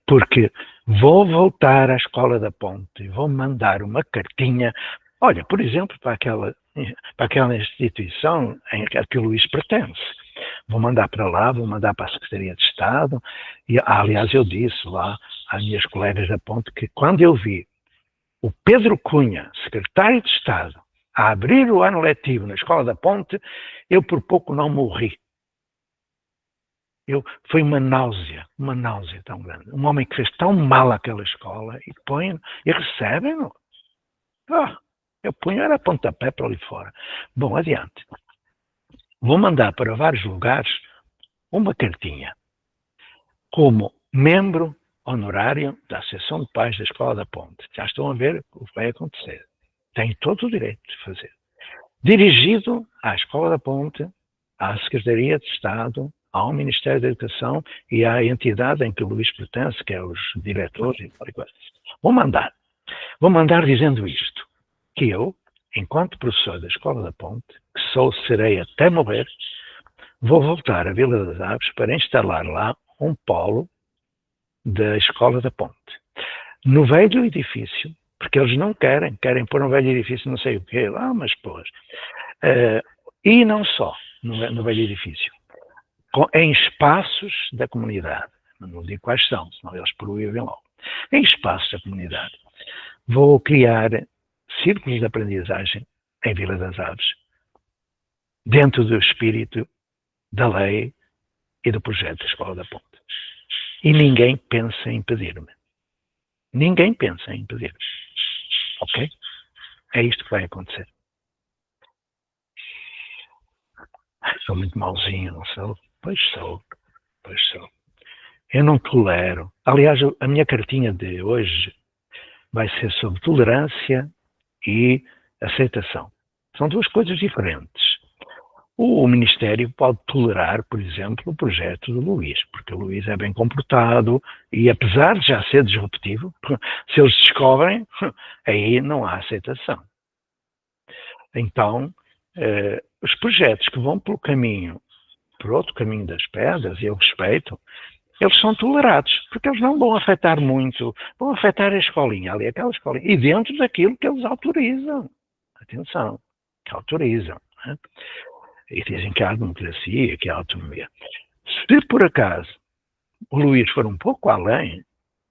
C: Porque vou voltar à Escola da Ponte e vou mandar uma cartinha, olha, por exemplo, para aquela instituição em que o Luís pertence. Vou mandar para lá, vou mandar para a Secretaria de Estado, e aliás eu disse lá às minhas colegas da Ponte que quando eu vi o Pedro Cunha, secretário de Estado, a abrir o ano letivo na Escola da Ponte, eu por pouco não morri. Foi uma náusea tão grande. Um homem que fez tão mal àquela escola e recebem-no. Eu punho era pontapé para ali fora. Bom, adiante. Vou mandar para vários lugares uma cartinha como membro honorário da Associação de Pais da Escola da Ponte. Já estão a ver o que vai acontecer. Tenho todo o direito de fazer. Dirigido à Escola da Ponte, à Secretaria de Estado, ao Ministério da Educação e à entidade em que o Luís pertence, que é os diretores e tal e coisa. Vou mandar dizendo isto, que eu, enquanto professor da Escola da Ponte, que serei até morrer, vou voltar à Vila das Aves para instalar lá um polo da Escola da Ponte. No velho edifício, porque eles não querem pôr um velho edifício não sei o quê, mas pôs. E não só no velho edifício, em espaços da comunidade, não digo quais são, senão eles proíbem logo, em espaços da comunidade, vou criar círculos de aprendizagem em Vila das Aves, dentro do espírito da lei e do projeto da Escola da Ponte. E ninguém pensa em impedir-me. Ninguém pensa em impedir-me. Ok? É isto que vai acontecer. Sou muito mauzinho, não sou? Pois sou. Eu não tolero. Aliás, a minha cartinha de hoje vai ser sobre tolerância e aceitação. São duas coisas diferentes. O Ministério pode tolerar, por exemplo, o projeto do Luís, porque o Luís é bem comportado e, apesar de já ser disruptivo, se eles descobrem, aí não há aceitação. Então, os projetos que vão por outro caminho das pedras, e eu respeito, eles são tolerados, porque eles não vão afetar muito, vão afetar a escolinha ali, aquela escolinha, e dentro daquilo que eles autorizam. Atenção, que autorizam. Né? E dizem que há democracia, que há autonomia. Se por acaso o Luís for um pouco além,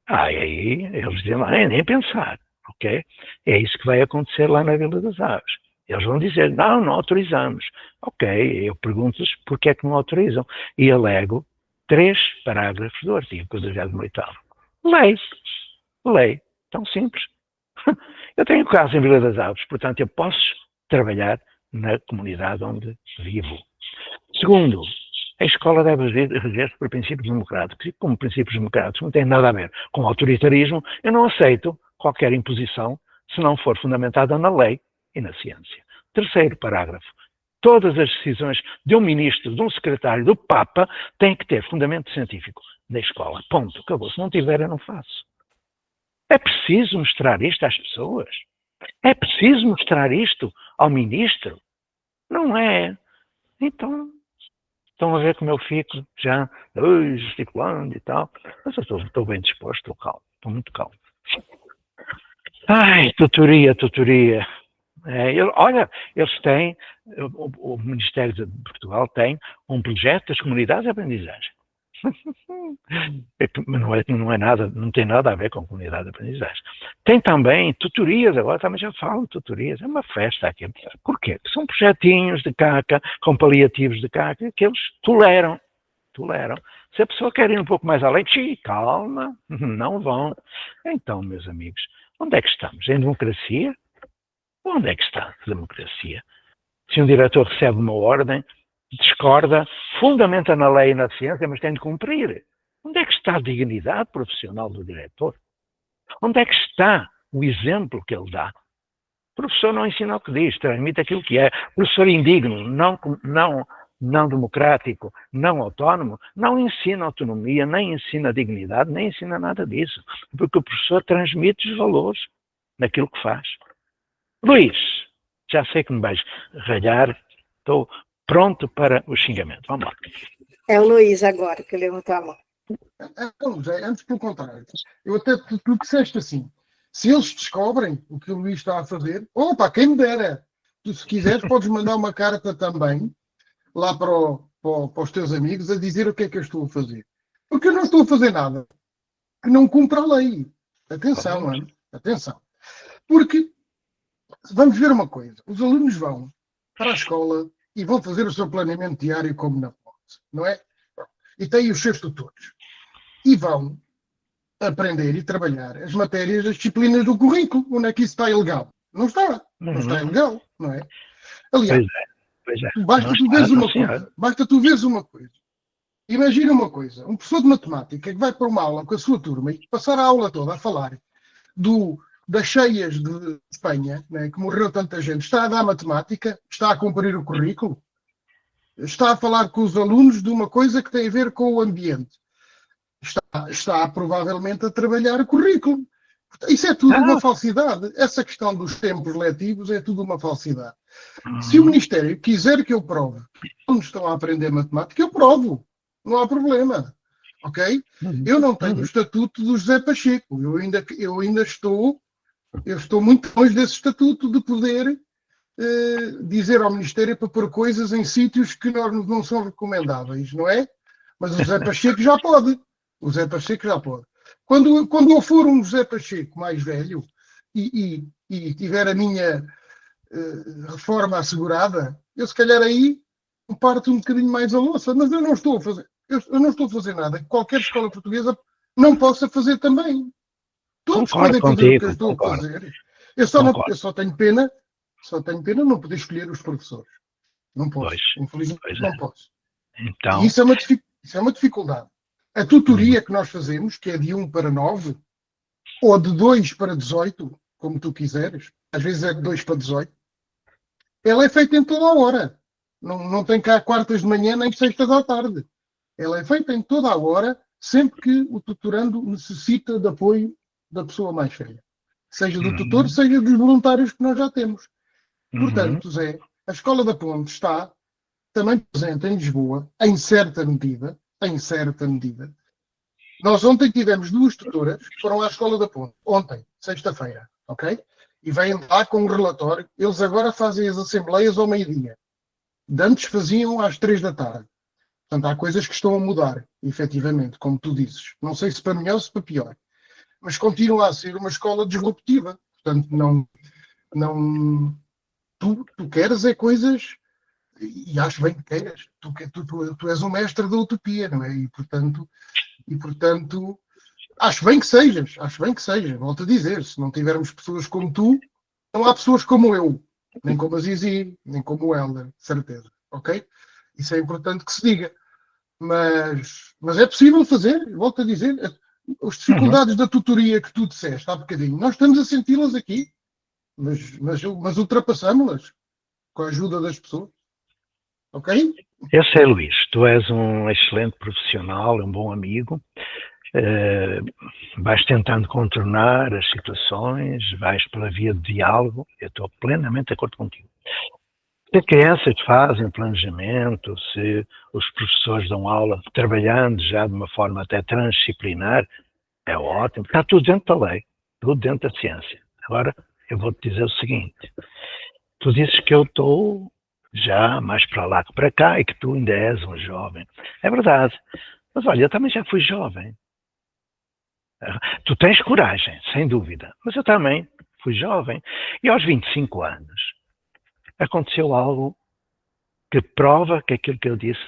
C: aí eles dizem lá, nem pensar, ok? É isso que vai acontecer lá na Vila das Aves. Eles vão dizer, não autorizamos. Ok, eu pergunto-lhes porque é que não autorizam. E alego 3 parágrafos do artigo 48º. Lei. Tão simples. Eu tenho casa em Vila das Aves, portanto eu posso trabalhar na comunidade onde vivo. Segundo, a escola deve reger-se por princípios democráticos. E como princípios democráticos não tem nada a ver com autoritarismo, eu não aceito qualquer imposição se não for fundamentada na lei e na ciência. Terceiro parágrafo. Todas as decisões de um ministro, de um secretário, do Papa, têm que ter fundamento científico da escola. Ponto. Acabou. Se não tiver, eu não faço. É preciso mostrar isto às pessoas. É preciso mostrar isto ao ministro? Não é. Então, estão a ver como eu fico já gesticulando e tal. Mas eu estou bem disposto, estou calmo. Estou muito calmo. Tutoria. Olha, eles têm, o Ministério de Portugal tem um projeto das comunidades de aprendizagem. Não é nada, não tem nada a ver com comunidade de aprendizagem. Tem também tutorias, agora também já falo de tutorias, é uma festa aqui. Porquê? Porque são projetinhos de caca, com paliativos de caca, que eles toleram. Se a pessoa quer ir um pouco mais além, calma, não vão. Então, meus amigos, onde é que estamos? Em democracia? Onde é que está a democracia? Se um diretor recebe uma ordem, discorda, fundamenta na lei e na ciência, mas tem de cumprir. Onde é que está a dignidade profissional do diretor? Onde é que está o exemplo que ele dá? O professor não ensina o que diz, transmite aquilo que é. O professor indigno, não democrático, não autónomo, não ensina autonomia, nem ensina dignidade, nem ensina nada disso. Porque o professor transmite os valores naquilo que faz. Luís, já sei que me vais ralhar, estou pronto para o xingamento. Vamos lá.
D: É o Luís agora que levantou a mão.
E: Antes pelo contrário. Eu até tu disseste assim, se eles descobrem o que o Luís está a fazer, quem me dera. Tu, se quiseres, podes mandar uma carta também lá para os teus amigos a dizer o que é que eu estou a fazer. Porque eu não estou a fazer nada que não cumpra a lei. Atenção, mano. Atenção. Porque, vamos ver uma coisa. Os alunos vão para a escola e vão fazer o seu planeamento diário como na ponte, não é? e têm os seus tutores. E vão aprender e trabalhar as matérias, as disciplinas do currículo. Onde é que isso está ilegal? Não está. Não está ilegal, não é? Aliás,
C: Pois é.
E: basta tu veres uma coisa. Basta tu veres uma coisa. Imagina uma coisa. Um professor de matemática que vai para uma aula com a sua turma e passar a aula toda a falar das cheias de Espanha, né, que morreu tanta gente, está a dar matemática, está a cumprir o currículo, está a falar com os alunos de uma coisa que tem a ver com o ambiente. Está provavelmente a trabalhar o currículo. Isso é tudo uma falsidade. Essa questão dos tempos letivos é tudo uma falsidade. Se o Ministério quiser que eu prove que não estão a aprender matemática, eu provo. Não há problema. Ok? Eu não tenho o estatuto do José Pacheco. Eu ainda estou muito longe desse estatuto de poder dizer ao Ministério para pôr coisas em sítios que não são recomendáveis, não é? Mas o José Pacheco já pode. O José Pacheco já pode. Quando eu for um José Pacheco mais velho e tiver a minha reforma assegurada, eu se calhar aí parto um bocadinho mais a louça, mas eu não estou a fazer. Eu não estou a fazer nada que qualquer escola portuguesa não possa fazer também. Todos podem fazer o que eu estou a fazer. Eu só tenho pena não poder escolher os professores. Não posso. Infelizmente não posso.
C: Então...
E: E isso é uma dificuldade. A tutoria que nós fazemos, que é de 1 para 9, ou de 2 para 18, como tu quiseres, às vezes é de 2 para 18, ela é feita em toda a hora. Não tem cá quartas de manhã nem sextas à tarde. Ela é feita em toda a hora, sempre que o tutorando necessita de apoio da pessoa mais velha. Seja do tutor, seja dos voluntários que nós já temos. Portanto, Zé, a Escola da Ponte está também presente em Lisboa, em certa medida. Nós ontem tivemos 2 tutoras que foram à Escola da Ponte. Ontem, sexta-feira, ok? E vêm lá com um relatório. Eles agora fazem as assembleias ao meio-dia. Antes faziam às 3 da tarde. Portanto, há coisas que estão a mudar, efetivamente, como tu dizes. Não sei se para melhor ou se para pior. Mas continua a ser uma escola disruptiva. Portanto, tu queres é coisas, e acho bem que queiras. Tu és um mestre da utopia, não é? E, portanto, acho bem que sejas. Volto a dizer, se não tivermos pessoas como tu, não há pessoas como eu. Nem como a Zizi, nem como o Helder, de certeza. Ok? Isso é importante que se diga. Mas é possível fazer, volto a dizer, as dificuldades da tutoria que tu disseste há bocadinho, nós estamos a senti-las aqui, mas ultrapassamos-las com a ajuda das pessoas. Ok?
C: Eu sei, Luís, tu és um excelente profissional, um bom amigo, vais tentando contornar as situações, vais pela via de diálogo, eu estou plenamente de acordo contigo. Se as crianças fazem planejamento, se os professores dão aula trabalhando já de uma forma até transdisciplinar, é ótimo, está tudo dentro da lei, tudo dentro da ciência. Agora, eu vou-te dizer o seguinte, tu dizes que eu estou já mais para lá que para cá e que tu ainda és um jovem. É verdade, mas olha, eu também já fui jovem. Tu tens coragem, sem dúvida, mas eu também fui jovem. E aos 25 anos, aconteceu algo que prova que aquilo que eu disse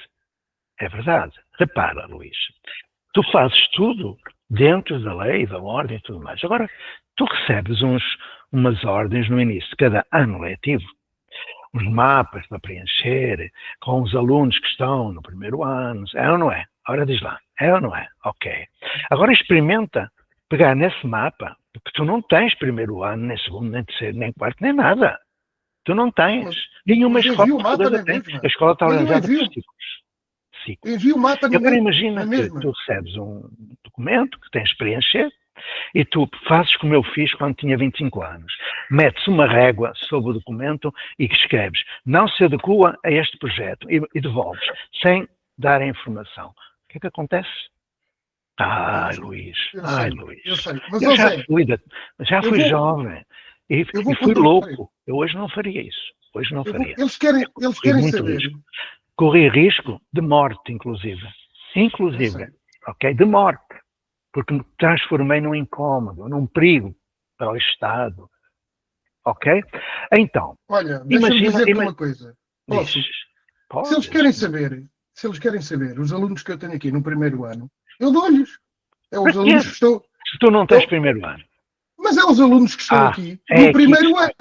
C: é verdade. Repara, Luís, tu fazes tudo dentro da lei, da ordem e tudo mais. Agora, tu recebes umas ordens no início de cada ano letivo, uns mapas para preencher, com os alunos que estão no primeiro ano. É ou não é? Ora, diz lá. É ou não é? Ok. Agora experimenta pegar nesse mapa, porque tu não tens primeiro ano, nem segundo, nem terceiro, nem quarto, nem nada. Tu não tens. Nenhuma escola portuguesa tem. A escola está organizada por ciclos.
E: Envia o mapa na
C: Agora imagina que tu recebes um documento que tens de preencher e tu fazes como eu fiz quando tinha 25 anos. Metes uma régua sobre o documento e que escreves não se adequa a este projeto e devolves, sem dar a informação. O que é que acontece? Ai, Luís.
E: Eu sei. Mas
C: eu já fui jovem e fui louco. Eu hoje não faria isso. Hoje não faria.
E: Eles querem saber.
C: Risco. Corri risco de morte, inclusive, ok? De morte, porque me transformei num incómodo, num perigo para o Estado, ok? Então,
E: olha, deixa-me dizer-te uma coisa. Posso? Se eles querem saber, se eles querem saber, os alunos que eu tenho aqui no primeiro ano, eu dou-lhes. É os
C: Mas
E: alunos que estão...
C: Se tu não tens primeiro ano.
E: Mas é os alunos que estão aqui no primeiro ano.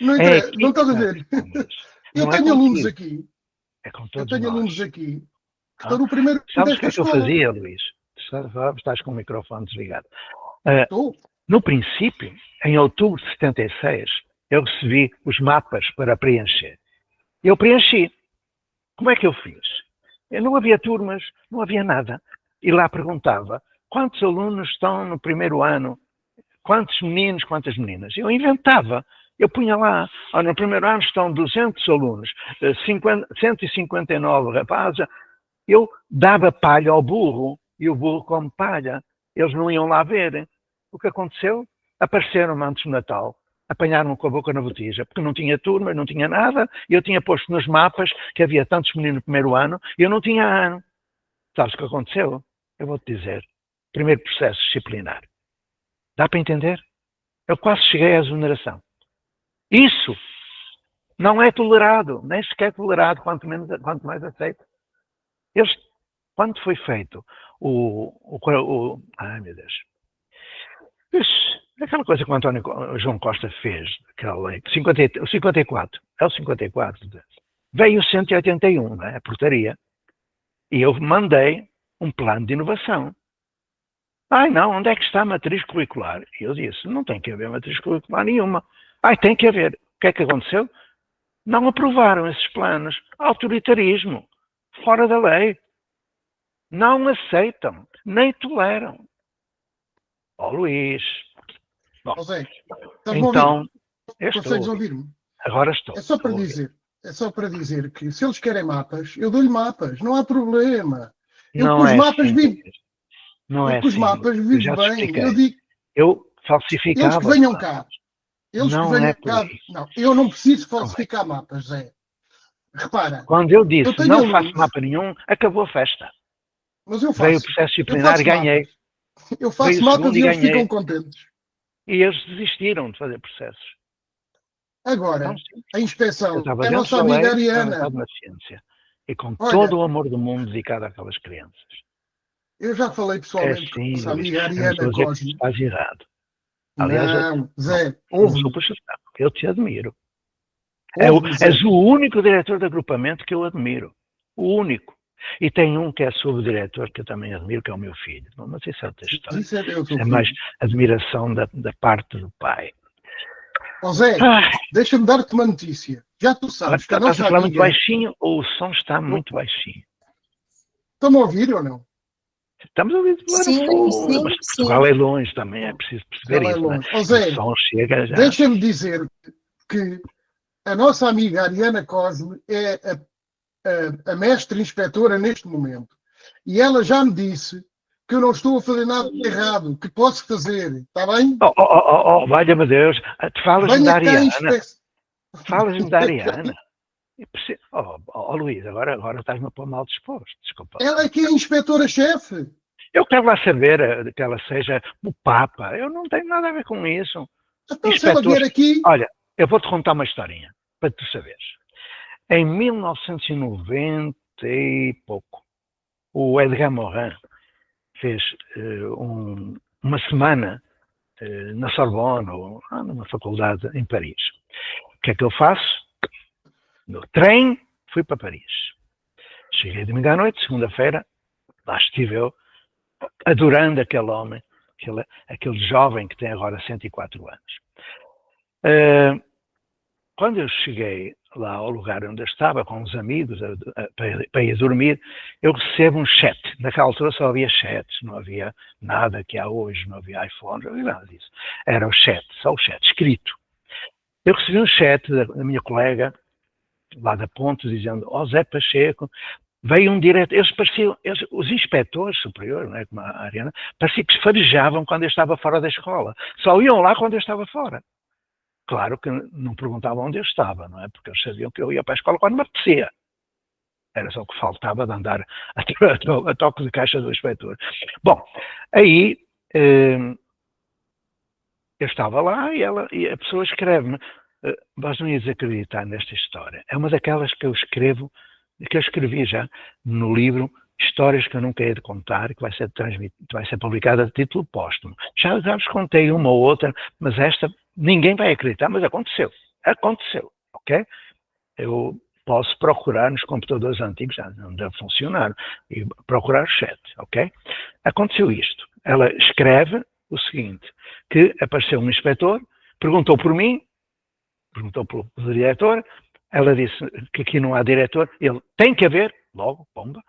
E: Não estás a ver? Eu tenho alunos aqui.
C: É com todos
E: eu tenho
C: nós.
E: alunos aqui que estão no primeiro ano.
C: Sabes o que é que eu fazia, Luís? Estás com o microfone desligado. No princípio, em outubro de 76, eu recebi os mapas para preencher. Eu preenchi. Como é que eu fiz? Não havia turmas, não havia nada. E lá perguntava, quantos alunos estão no primeiro ano? Quantos meninos, quantas meninas? Eu inventava. Eu punha lá, no primeiro ano estão 200 alunos, 159 rapazes. Eu dava palha ao burro e o burro come palha. Eles não iam lá ver. O que aconteceu? Apareceram antes do Natal. Apanharam-me com a boca na botija, porque não tinha turma, não tinha nada, e eu tinha posto nos mapas que havia tantos meninos no primeiro ano, e eu não tinha ano. Sabes o que aconteceu? Eu vou-te dizer. Primeiro processo disciplinar. Dá para entender? Eu quase cheguei à exoneração. Isso não é tolerado, nem sequer tolerado, quanto mais aceito. Quando foi feito ai meu Deus, aquela coisa que o João Costa fez, aquela lei, o 54, é o 54, veio o 181, não é? A portaria, e eu mandei um plano de inovação. Não, onde é que está a matriz curricular? E eu disse, não tem que haver matriz curricular nenhuma. Tem que haver. O que é que aconteceu? Não aprovaram esses planos. Autoritarismo. Fora da lei. Não aceitam. Nem toleram. Luís.
E: Bom, José,
C: então,
E: consegues ouvir-me?
C: Agora estou.
E: É só para dizer que se eles querem mapas, eu dou-lhe mapas. Não há problema.
C: Não
E: com os
C: é
E: mapas
C: assim,
E: vivo.
C: Não é
E: com os
C: assim.
E: mapas vivo bem.
C: Eu falsificava.
E: Eles que venham cá.
C: Não,
E: eu não preciso falsificar mapas, Zé. Repara.
C: Quando eu disse não faço mapa nenhum, acabou a festa.
E: Mas eu faço.
C: Veio o processo disciplinar e ganhei.
E: Eu faço mapas e eles ficam contentes.
C: E eles desistiram de fazer processos.
E: Agora, a inspeção, a nossa amiga Ariana.
C: Na ciência, e com todo o amor do mundo dedicado àquelas crianças.
E: Eu já falei pessoalmente com a nossa amiga Ariana Cosme.
C: Estás errado.
E: Aliás, Zé, ouve.
C: Eu te admiro. És o único diretor de agrupamento que eu admiro. O único. E tem um que é subdiretor que eu também admiro, que é o meu filho. Mas isso é outra história.
E: Isso
C: é mais admiração da parte do pai.
E: Zé, deixa-me dar-te uma notícia. Já tu sabes que a nossa amiga...
C: muito baixinho ou o som está muito baixinho?
E: Estão-me a ouvir ou não?
C: Estamos a ouvir
B: sim,
C: mas Portugal é longe também, é preciso perceber isso.
E: Né? Zé,
C: o som chega já.
E: Deixa-me dizer que a nossa amiga Ariana Cosme é a mestre inspetora neste momento. E ela já me disse que eu não estou a fazer nada de errado, que posso fazer. Está bem?
C: Valha-me Deus. Falas-me da Ariana. Falas-me da Ariana. Luís, agora estás-me a pôr mal disposto. Desculpa.
E: Ela é que é a inspetora-chefe.
C: Eu quero lá saber que ela seja o Papa. Eu não tenho nada a ver com isso.
E: Então, se ela vier aqui...
C: Olha, eu vou-te contar uma historinha, para tu saberes. Em 1990 e pouco, o Edgar Morin fez uma semana na Sorbonne, ou numa faculdade em Paris. O que é que eu faço? No trem, fui para Paris. Cheguei domingo à noite, segunda-feira, lá estive eu, adorando aquele homem, aquele jovem que tem agora 104 anos. Quando eu cheguei lá ao lugar onde eu estava, com os amigos, para ir dormir, eu recebo um chat. Naquela altura só havia chats, não havia nada que há hoje, não havia iPhone, não havia nada disso. Era o chat, só o chat, escrito. Eu recebi um chat da minha colega, lá da Ponte, dizendo, Zé Pacheco, veio um diretor, os inspectores superiores, não é, como a Ariana, parecia que se farejavam quando eu estava fora da escola. Só iam lá quando eu estava fora. Claro que não perguntavam onde eu estava, não é? Porque eles sabiam que eu ia para a escola quando me apetecia. Era só o que faltava de andar a toque de caixa do inspetor. Bom, aí eu estava lá e a pessoa escreve-me, vós não ias acreditar nesta história. É uma daquelas que eu escrevo que eu escrevi já no livro Histórias que eu nunca hei de contar, que vai ser publicada a título póstumo. Já vos contei uma ou outra, mas esta ninguém vai acreditar, mas aconteceu. Aconteceu, ok? Eu posso procurar nos computadores antigos, já não deve funcionar, e procurar o chat, ok? Aconteceu isto. Ela escreve o seguinte, que apareceu um inspetor, perguntou por mim, perguntou pelo diretor, ela disse que aqui não há diretor, ele tem que haver, logo, pomba,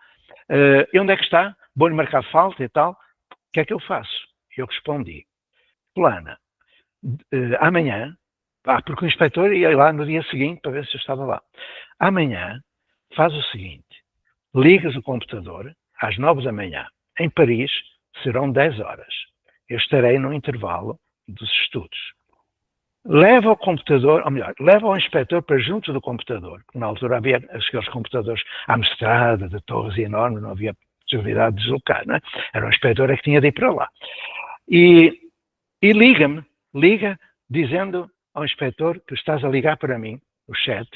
C: e onde é que está? Vou-lhe marcar falta e tal, o que é que eu faço? Eu respondi, fulana, amanhã, porque o inspetor ia lá no dia seguinte para ver se eu estava lá, amanhã faz o seguinte, ligas o computador às 9 da manhã, em Paris serão 10 horas, eu estarei no intervalo dos estudos. Leva o computador, ou melhor, leva o inspetor para junto do computador. Na altura havia aqueles computadores à mestrada, de torres enormes, não havia possibilidade de deslocar, não é? Era o inspetor que tinha de ir para lá. E liga dizendo ao inspetor que estás a ligar para mim, o chat,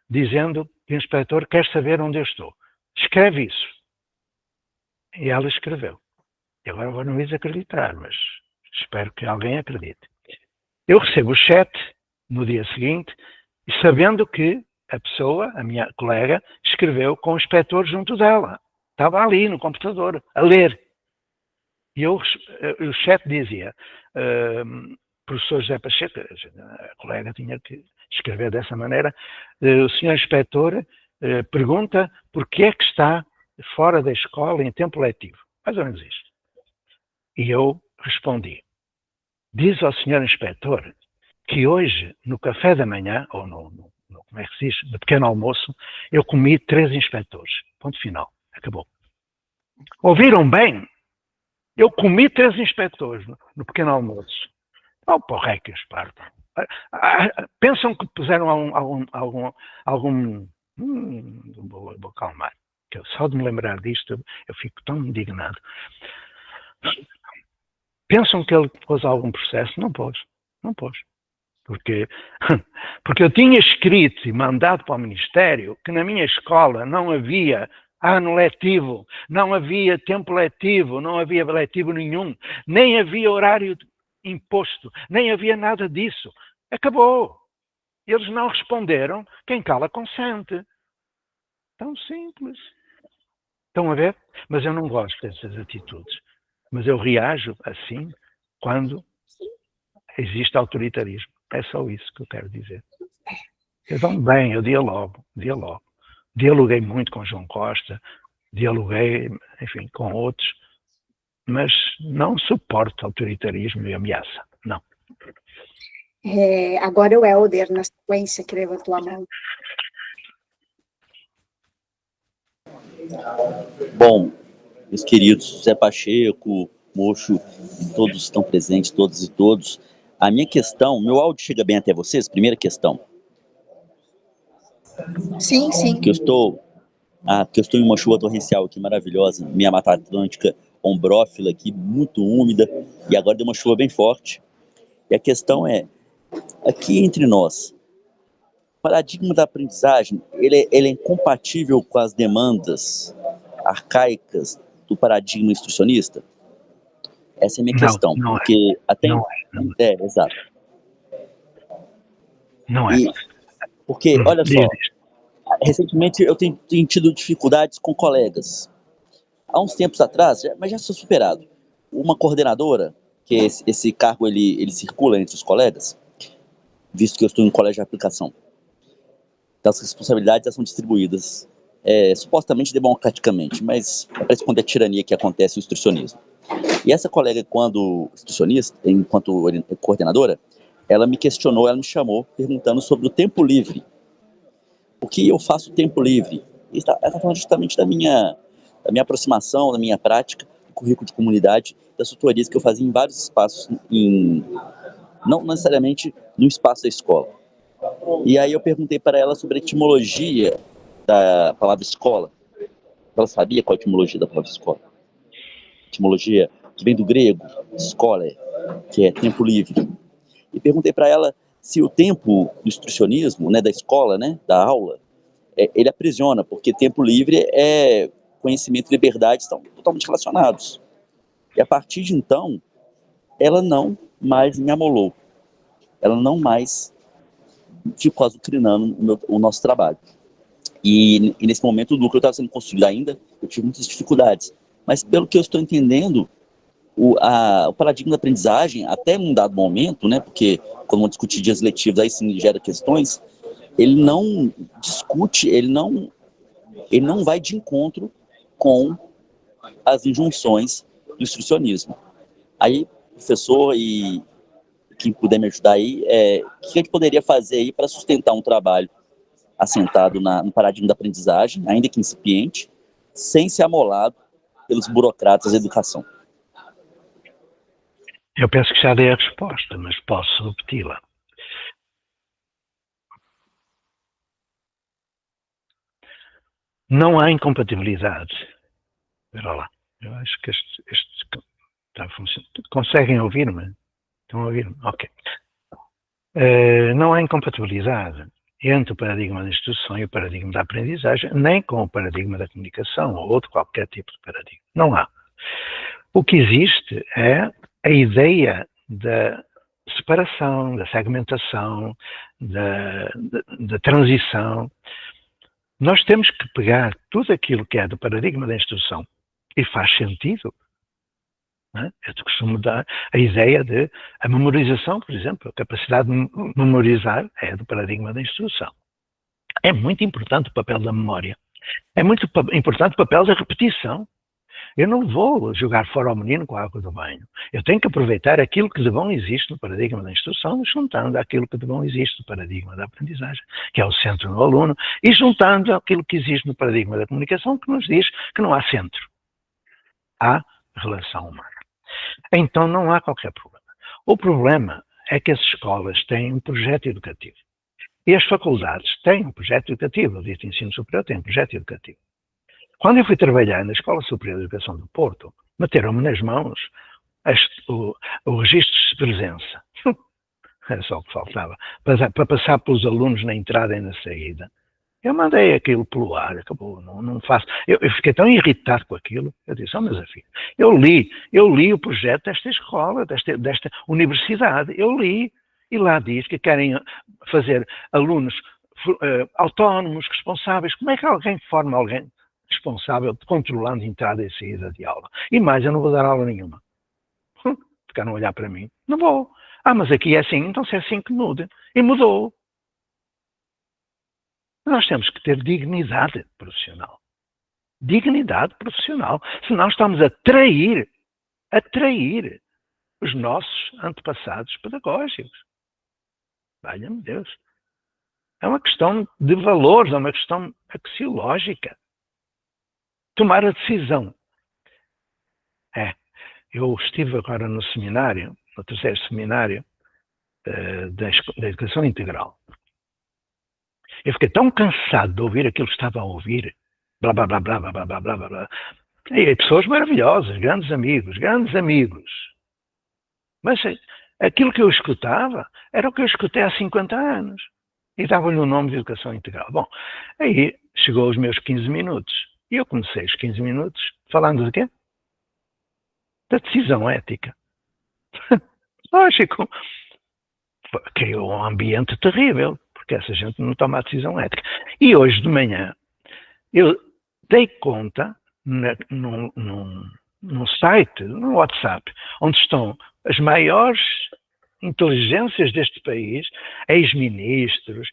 C: dizendo que o inspetor quer saber onde eu estou. Escreve isso. E ela escreveu. E agora vou não desacreditar, mas espero que alguém acredite. Eu recebo o chat no dia seguinte, sabendo que a pessoa, a minha colega, escreveu com o inspetor junto dela. Estava ali no computador, a ler. E o chat dizia, professor José Pacheco, a colega tinha que escrever dessa maneira, o senhor inspetor pergunta porque é que está fora da escola em tempo letivo. Mais ou menos isto. E eu respondi, diz ao senhor inspetor que hoje, no café da manhã, ou como é que se diz, no pequeno almoço, eu comi 3 inspetores. Ponto final. Acabou. Ouviram bem? Eu comi 3 inspetores no pequeno almoço. Oh, porra, é que os partam. Pensam que puseram algum vou calmar. Que só de me lembrar disto, eu fico tão indignado. Pensam que ele pôs algum processo? Não pôs. Não pôs. Porque eu tinha escrito e mandado para o Ministério que na minha escola não havia ano letivo, não havia tempo letivo, não havia letivo nenhum, nem havia horário imposto, nem havia nada disso. Acabou. Eles não responderam, quem cala consente. Tão simples. Estão a ver? Mas eu não gosto dessas atitudes. Mas eu reajo assim quando existe autoritarismo. É só isso que eu quero dizer. Então, bem, eu dialogo. Dialoguei muito com João Costa, dialoguei, enfim, com outros, mas não suporto autoritarismo e ameaça. Não.
D: Agora o Helder, na sequência, que levantou a mão.
F: Bom, meus queridos, José Pacheco, Mocho, todos estão presentes, todas e todos. A minha questão, meu áudio chega bem até vocês? Primeira questão.
D: Sim, sim.
F: Que eu estou em uma chuva torrencial aqui maravilhosa, minha Mata Atlântica ombrófila aqui, muito úmida, e agora deu uma chuva bem forte. E a questão é, aqui entre nós, o paradigma da aprendizagem, ele é incompatível com as demandas arcaicas do paradigma instrucionista? Essa é a minha questão,
C: não
F: porque
C: é.
F: até...
C: Não é.
F: Exato.
C: Não é.
F: Porque, olha só, recentemente eu tenho tido dificuldades com colegas. Há uns tempos atrás, mas já sou superado, uma coordenadora, que esse cargo ele circula entre os colegas, visto que eu estou em um colégio de aplicação. Então, as responsabilidades são distribuídas supostamente democraticamente, mas é para esconder a tirania que acontece no instrucionismo. E essa colega, quando instrucionista, enquanto coordenadora, ela me questionou, ela me chamou, perguntando sobre o tempo livre. O que eu faço tempo livre? E ela está falando justamente da minha aproximação, da minha prática, do currículo de comunidade, das tutorias que eu fazia em vários espaços, não necessariamente no espaço da escola. E aí eu perguntei para ela sobre a etimologia da palavra escola. Ela sabia qual a etimologia da palavra escola. Etimologia que vem do grego, escola, que é tempo livre. E perguntei para ela se o tempo do instrucionismo, da escola, da aula, ele aprisiona, porque tempo livre conhecimento e liberdade estão totalmente relacionados. E a partir de então, ela não mais me amolou. Ela não mais ficou azucrinando o nosso trabalho. E nesse momento o núcleo estava sendo construído ainda, eu tive muitas dificuldades. Mas pelo que eu estou entendendo, o paradigma da aprendizagem, até um dado momento, né, porque quando vamos discutir dias letivos, aí sim gera questões, ele não discute, ele não vai de encontro com as injunções do instrucionismo. Aí, professor e quem puder me ajudar aí, o que a gente poderia fazer aí para sustentar um trabalho assentado no paradigma da aprendizagem, ainda que incipiente, sem ser amolado pelos burocratas da educação?
C: Eu penso que já dei a resposta, mas posso repeti-la. Não há incompatibilidade. Espera lá. Eu acho que este está funcionando. Conseguem ouvir-me? Estão a ouvir-me? Ok. Não há incompatibilidade entre o paradigma da instrução e o paradigma da aprendizagem, nem com o paradigma da comunicação ou outro qualquer tipo de paradigma. Não há. O que existe é a ideia da separação, da segmentação, da transição. Nós temos que pegar tudo aquilo que é do paradigma da instrução e faz sentido. Né? Eu costumo dar a ideia de a memorização, por exemplo, a capacidade de memorizar é do paradigma da instrução. É muito importante o papel da memória. É muito importante o papel da repetição. Eu não vou jogar fora o menino com a água do banho. Eu tenho que aproveitar aquilo que de bom existe no paradigma da instrução, juntando aquilo que de bom existe no paradigma da aprendizagem, que é o centro no aluno, e juntando aquilo que existe no paradigma da comunicação, que nos diz que não há centro. Há relação humana. Então não há qualquer problema. O problema é que as escolas têm um projeto educativo. E as faculdades têm um projeto educativo. O dito ensino superior tem um projeto educativo. Quando eu fui trabalhar na Escola Superior de Educação do Porto, meteram-me nas mãos o registro de presença. Era só o que faltava. Para passar pelos alunos na entrada e na saída. Eu mandei aquilo pelo ar, acabou, não faço. Eu fiquei tão irritado com aquilo, eu disse, meus filhos, eu li o projeto desta escola, desta universidade, eu li, e lá diz que querem fazer alunos autónomos, responsáveis. Como é que alguém forma alguém responsável controlando entrada e saída de aula? E mais, eu não vou dar aula nenhuma. Ficaram a olhar para mim, não vou. Mas aqui é assim, então se é assim que muda. E mudou. Nós temos que ter dignidade profissional. Dignidade profissional. Senão estamos a trair os nossos antepassados pedagógicos. Valha-me Deus. É uma questão de valores, é uma questão axiológica. Tomar a decisão. Eu estive agora no seminário, no terceiro seminário da Educação Integral. Eu fiquei tão cansado de ouvir aquilo que estava a ouvir. Blá, blá, blá, blá, blá, blá, blá, blá, blá. E pessoas maravilhosas, grandes amigos. Mas aquilo que eu escutava era o que eu escutei há 50 anos. E dava-lhe o nome de Educação Integral. Bom, aí chegou os meus 15 minutos. E eu comecei os 15 minutos falando de quê? Da decisão ética. Lógico. Criou um ambiente terrível, porque essa gente não toma a decisão ética. E hoje de manhã, eu dei conta num site, no WhatsApp, onde estão as maiores inteligências deste país, ex-ministros,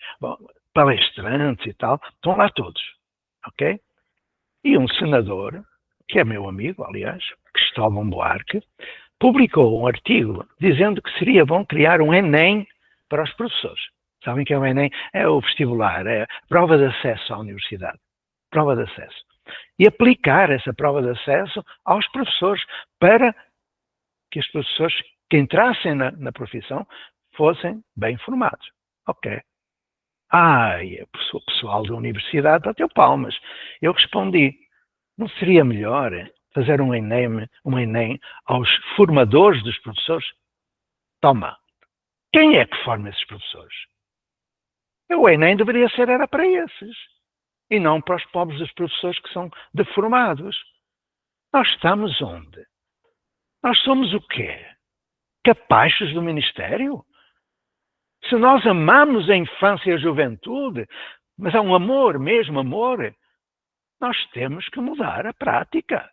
C: palestrantes e tal, estão lá todos, ok? E um senador, que é meu amigo, aliás, Cristóvão Buarque, publicou um artigo dizendo que seria bom criar um Enem para os professores. Sabem que é o Enem? É o vestibular, é a prova de acesso à universidade. Prova de acesso. E aplicar essa prova de acesso aos professores para que os professores que entrassem na profissão fossem bem formados. Ok. O pessoal da universidade bateu palmas. Eu respondi, não seria melhor fazer um Enem aos formadores dos professores? Toma. Quem é que forma esses professores? O Enem deveria ser era para esses. e não para os pobres dos professores que são deformados. Nós estamos onde? Nós somos o quê? Capazes do ministério? Se nós amamos a infância e a juventude, mas há um amor, mesmo amor, nós temos que mudar a prática,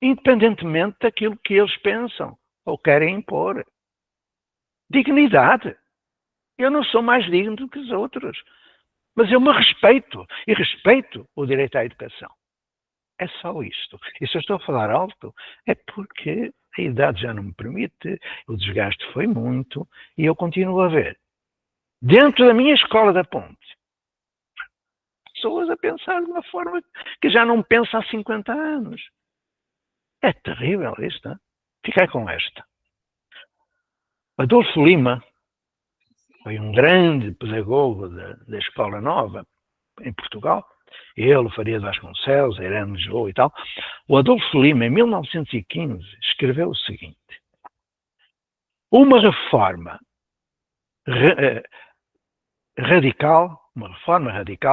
C: independentemente daquilo que eles pensam ou querem impor. Dignidade. Eu não sou mais digno do que os outros, mas eu me respeito e respeito o direito à educação. É só isto. E se eu estou a falar alto, é porque a idade já não me permite, o desgaste foi muito e eu continuo a ver, dentro da minha escola da Ponte, pessoas a pensar de uma forma que já não pensa há 50 anos. É terrível isto. Não? Fiquei com esta. Adolfo Lima foi um grande pedagogo da Escola Nova em Portugal. Ele, Faria de Vasconcelos, a Irene Lisboa e tal. O Adolfo Lima, em 1915, escreveu o seguinte: uma reforma radical,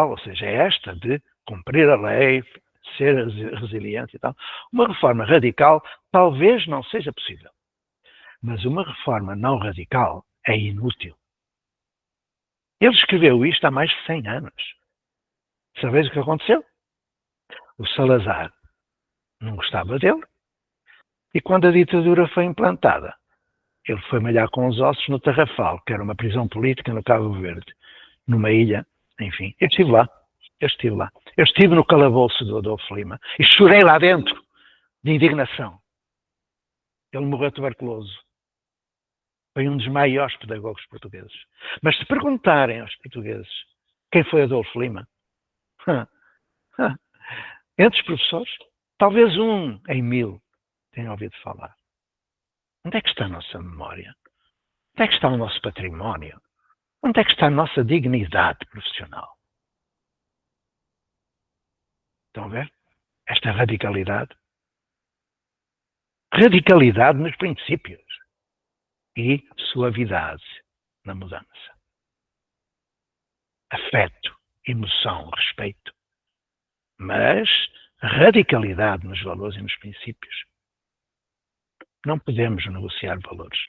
C: ou seja, é esta de cumprir a lei, ser resiliente e tal, uma reforma radical talvez não seja possível, mas uma reforma não radical é inútil. Ele escreveu isto há mais de 100 anos. Sabeis o que aconteceu? O Salazar não gostava dele e quando a ditadura foi implantada, ele foi malhar com os ossos no Tarrafal, que era uma prisão política no Cabo Verde, numa ilha, enfim. Eu estive lá. Eu estive no calabouço do Adolfo Lima e chorei lá dentro de indignação. Ele morreu tuberculoso. Foi um dos maiores pedagogos portugueses. Mas se perguntarem aos portugueses quem foi Adolfo Lima, entre os professores, talvez um em 1000 tenha ouvido falar. Onde é que está a nossa memória? Onde é que está o nosso património? Onde é que está a nossa dignidade profissional? Estão a ver? Esta radicalidade. Radicalidade nos princípios e suavidade na mudança. Afeto, emoção, respeito. Mas radicalidade nos valores e nos princípios. Não podemos negociar valores.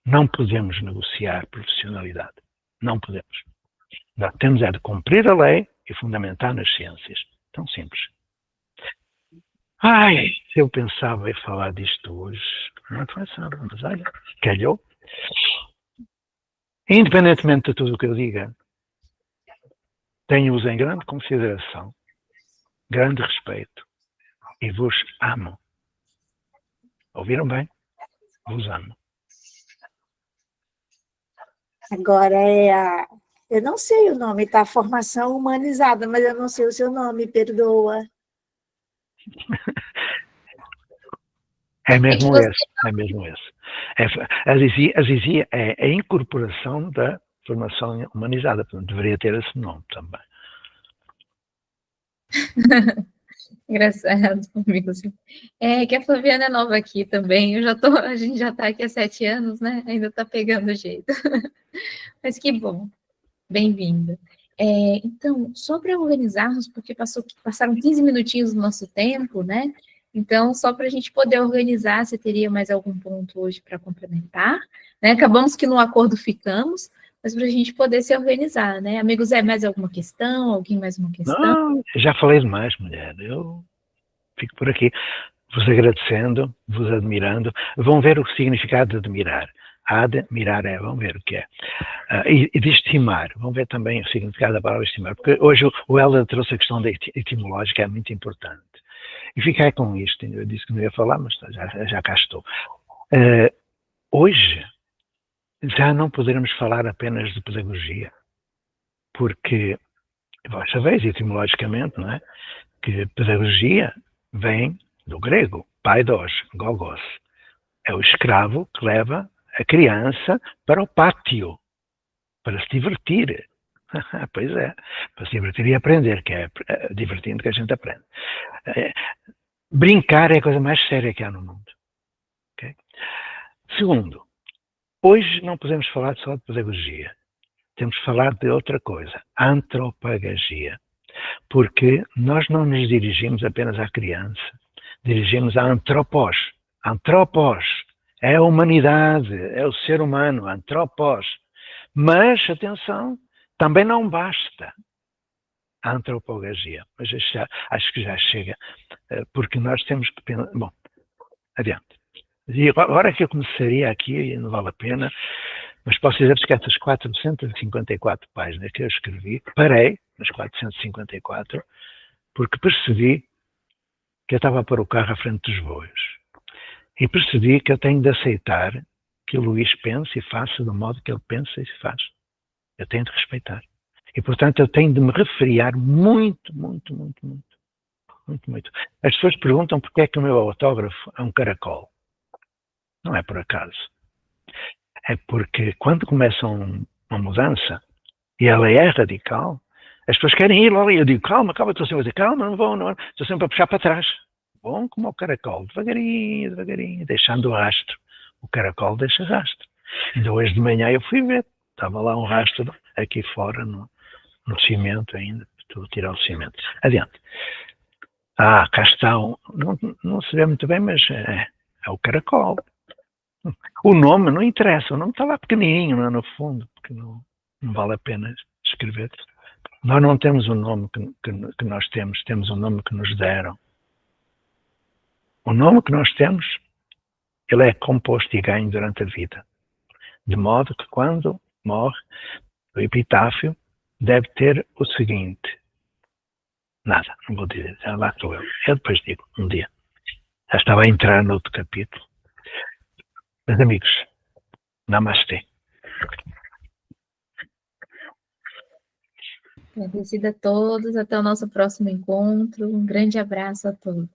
C: Não podemos negociar profissionalidade. Não podemos. Nós temos é de cumprir a lei e fundamentar nas ciências. Tão simples. Ai, eu pensava em falar disto hoje. Não foi nada, mas olha, calhou. Independentemente de tudo o que eu diga, tenho-vos em grande consideração, grande respeito e vos amo. Ouviram bem? Vos amo.
D: Agora eu não sei o nome, tá? Formação humanizada, mas eu não sei o seu nome, perdoa.
C: É mesmo esse. É a incorporação da formação humanizada, portanto, deveria ter esse nome também.
B: Engraçado, amigos. Que a Flaviana é nova aqui também. A gente já está aqui há 7 anos, né? Ainda está pegando o jeito. Mas que bom. Bem-vinda. Então, só para organizarmos, porque passaram 15 minutinhos do nosso tempo, né? Então, só para a gente poder organizar, você teria mais algum ponto hoje para complementar? Né? Acabamos que no acordo ficamos, mas para a gente poder se organizar, né? Amigos, mais alguma questão? Alguém mais uma questão?
C: Não, já falei demais, mulher. Eu fico por aqui, vos agradecendo, vos admirando. Vão ver o significado de admirar. Admirar vão ver o que é. E de estimar, vão ver também o significado da palavra estimar, porque hoje o Helder trouxe a questão da etimológica, é muito importante. E fiquei com isto, eu disse que não ia falar, mas já cá estou. Hoje, já não poderemos falar apenas de pedagogia, porque, vós sabeis, etimologicamente, não é? Que pedagogia vem do grego, paidos, gogos. É o escravo que leva a criança para o pátio, para se divertir. Pois é, para se divertir e aprender, que é divertindo que a gente aprende. Brincar é a coisa mais séria que há no mundo. Okay? Segundo, hoje não podemos falar só de pedagogia. Temos que falar de outra coisa, antropagogia. Porque nós não nos dirigimos apenas à criança, dirigimos à antropos. Antropos é a humanidade, é o ser humano, antropos. Mas, atenção, também não basta a antropofagia. Mas acho que já chega, porque nós temos que pensar... Bom, adiante. E agora que eu começaria aqui, não vale a pena, mas posso dizer-vos que essas 454 páginas que eu escrevi, parei nas 454, porque percebi que eu estava a pôr o carro à frente dos bois. E percebi que eu tenho de aceitar que o Luís pense e faça do modo que ele pensa e se faz. Eu tenho de respeitar. E, portanto, eu tenho de me refriar muito. As pessoas perguntam porque é que o meu autógrafo é um caracol. Não é por acaso. É porque quando começa uma mudança, e ela é radical, as pessoas querem ir logo, e eu digo, calma, estou sempre a dizer, calma, não vou, estou sempre a puxar para trás. Bom, como o caracol, devagarinho, deixando o rastro. O caracol deixa rastro. Ainda hoje de manhã eu fui ver, estava lá um rastro aqui fora, no cimento ainda, estou a tirar o cimento. Adiante. Cá está, não se vê muito bem, mas é o caracol. O nome não interessa, o nome está lá pequenininho, não é, no fundo, porque não vale a pena escrever. Nós não temos o nome que nós temos o nome que nos deram. O nome que nós temos, ele é composto e ganho durante a vida. De modo que quando morre, o epitáfio deve ter o seguinte. Nada, não vou dizer, já lá estou eu. Eu depois digo, um dia. Já estava a entrar no outro capítulo. Meus amigos, namastê.
B: Agradecida a todos, até o nosso próximo encontro. Um grande abraço a todos.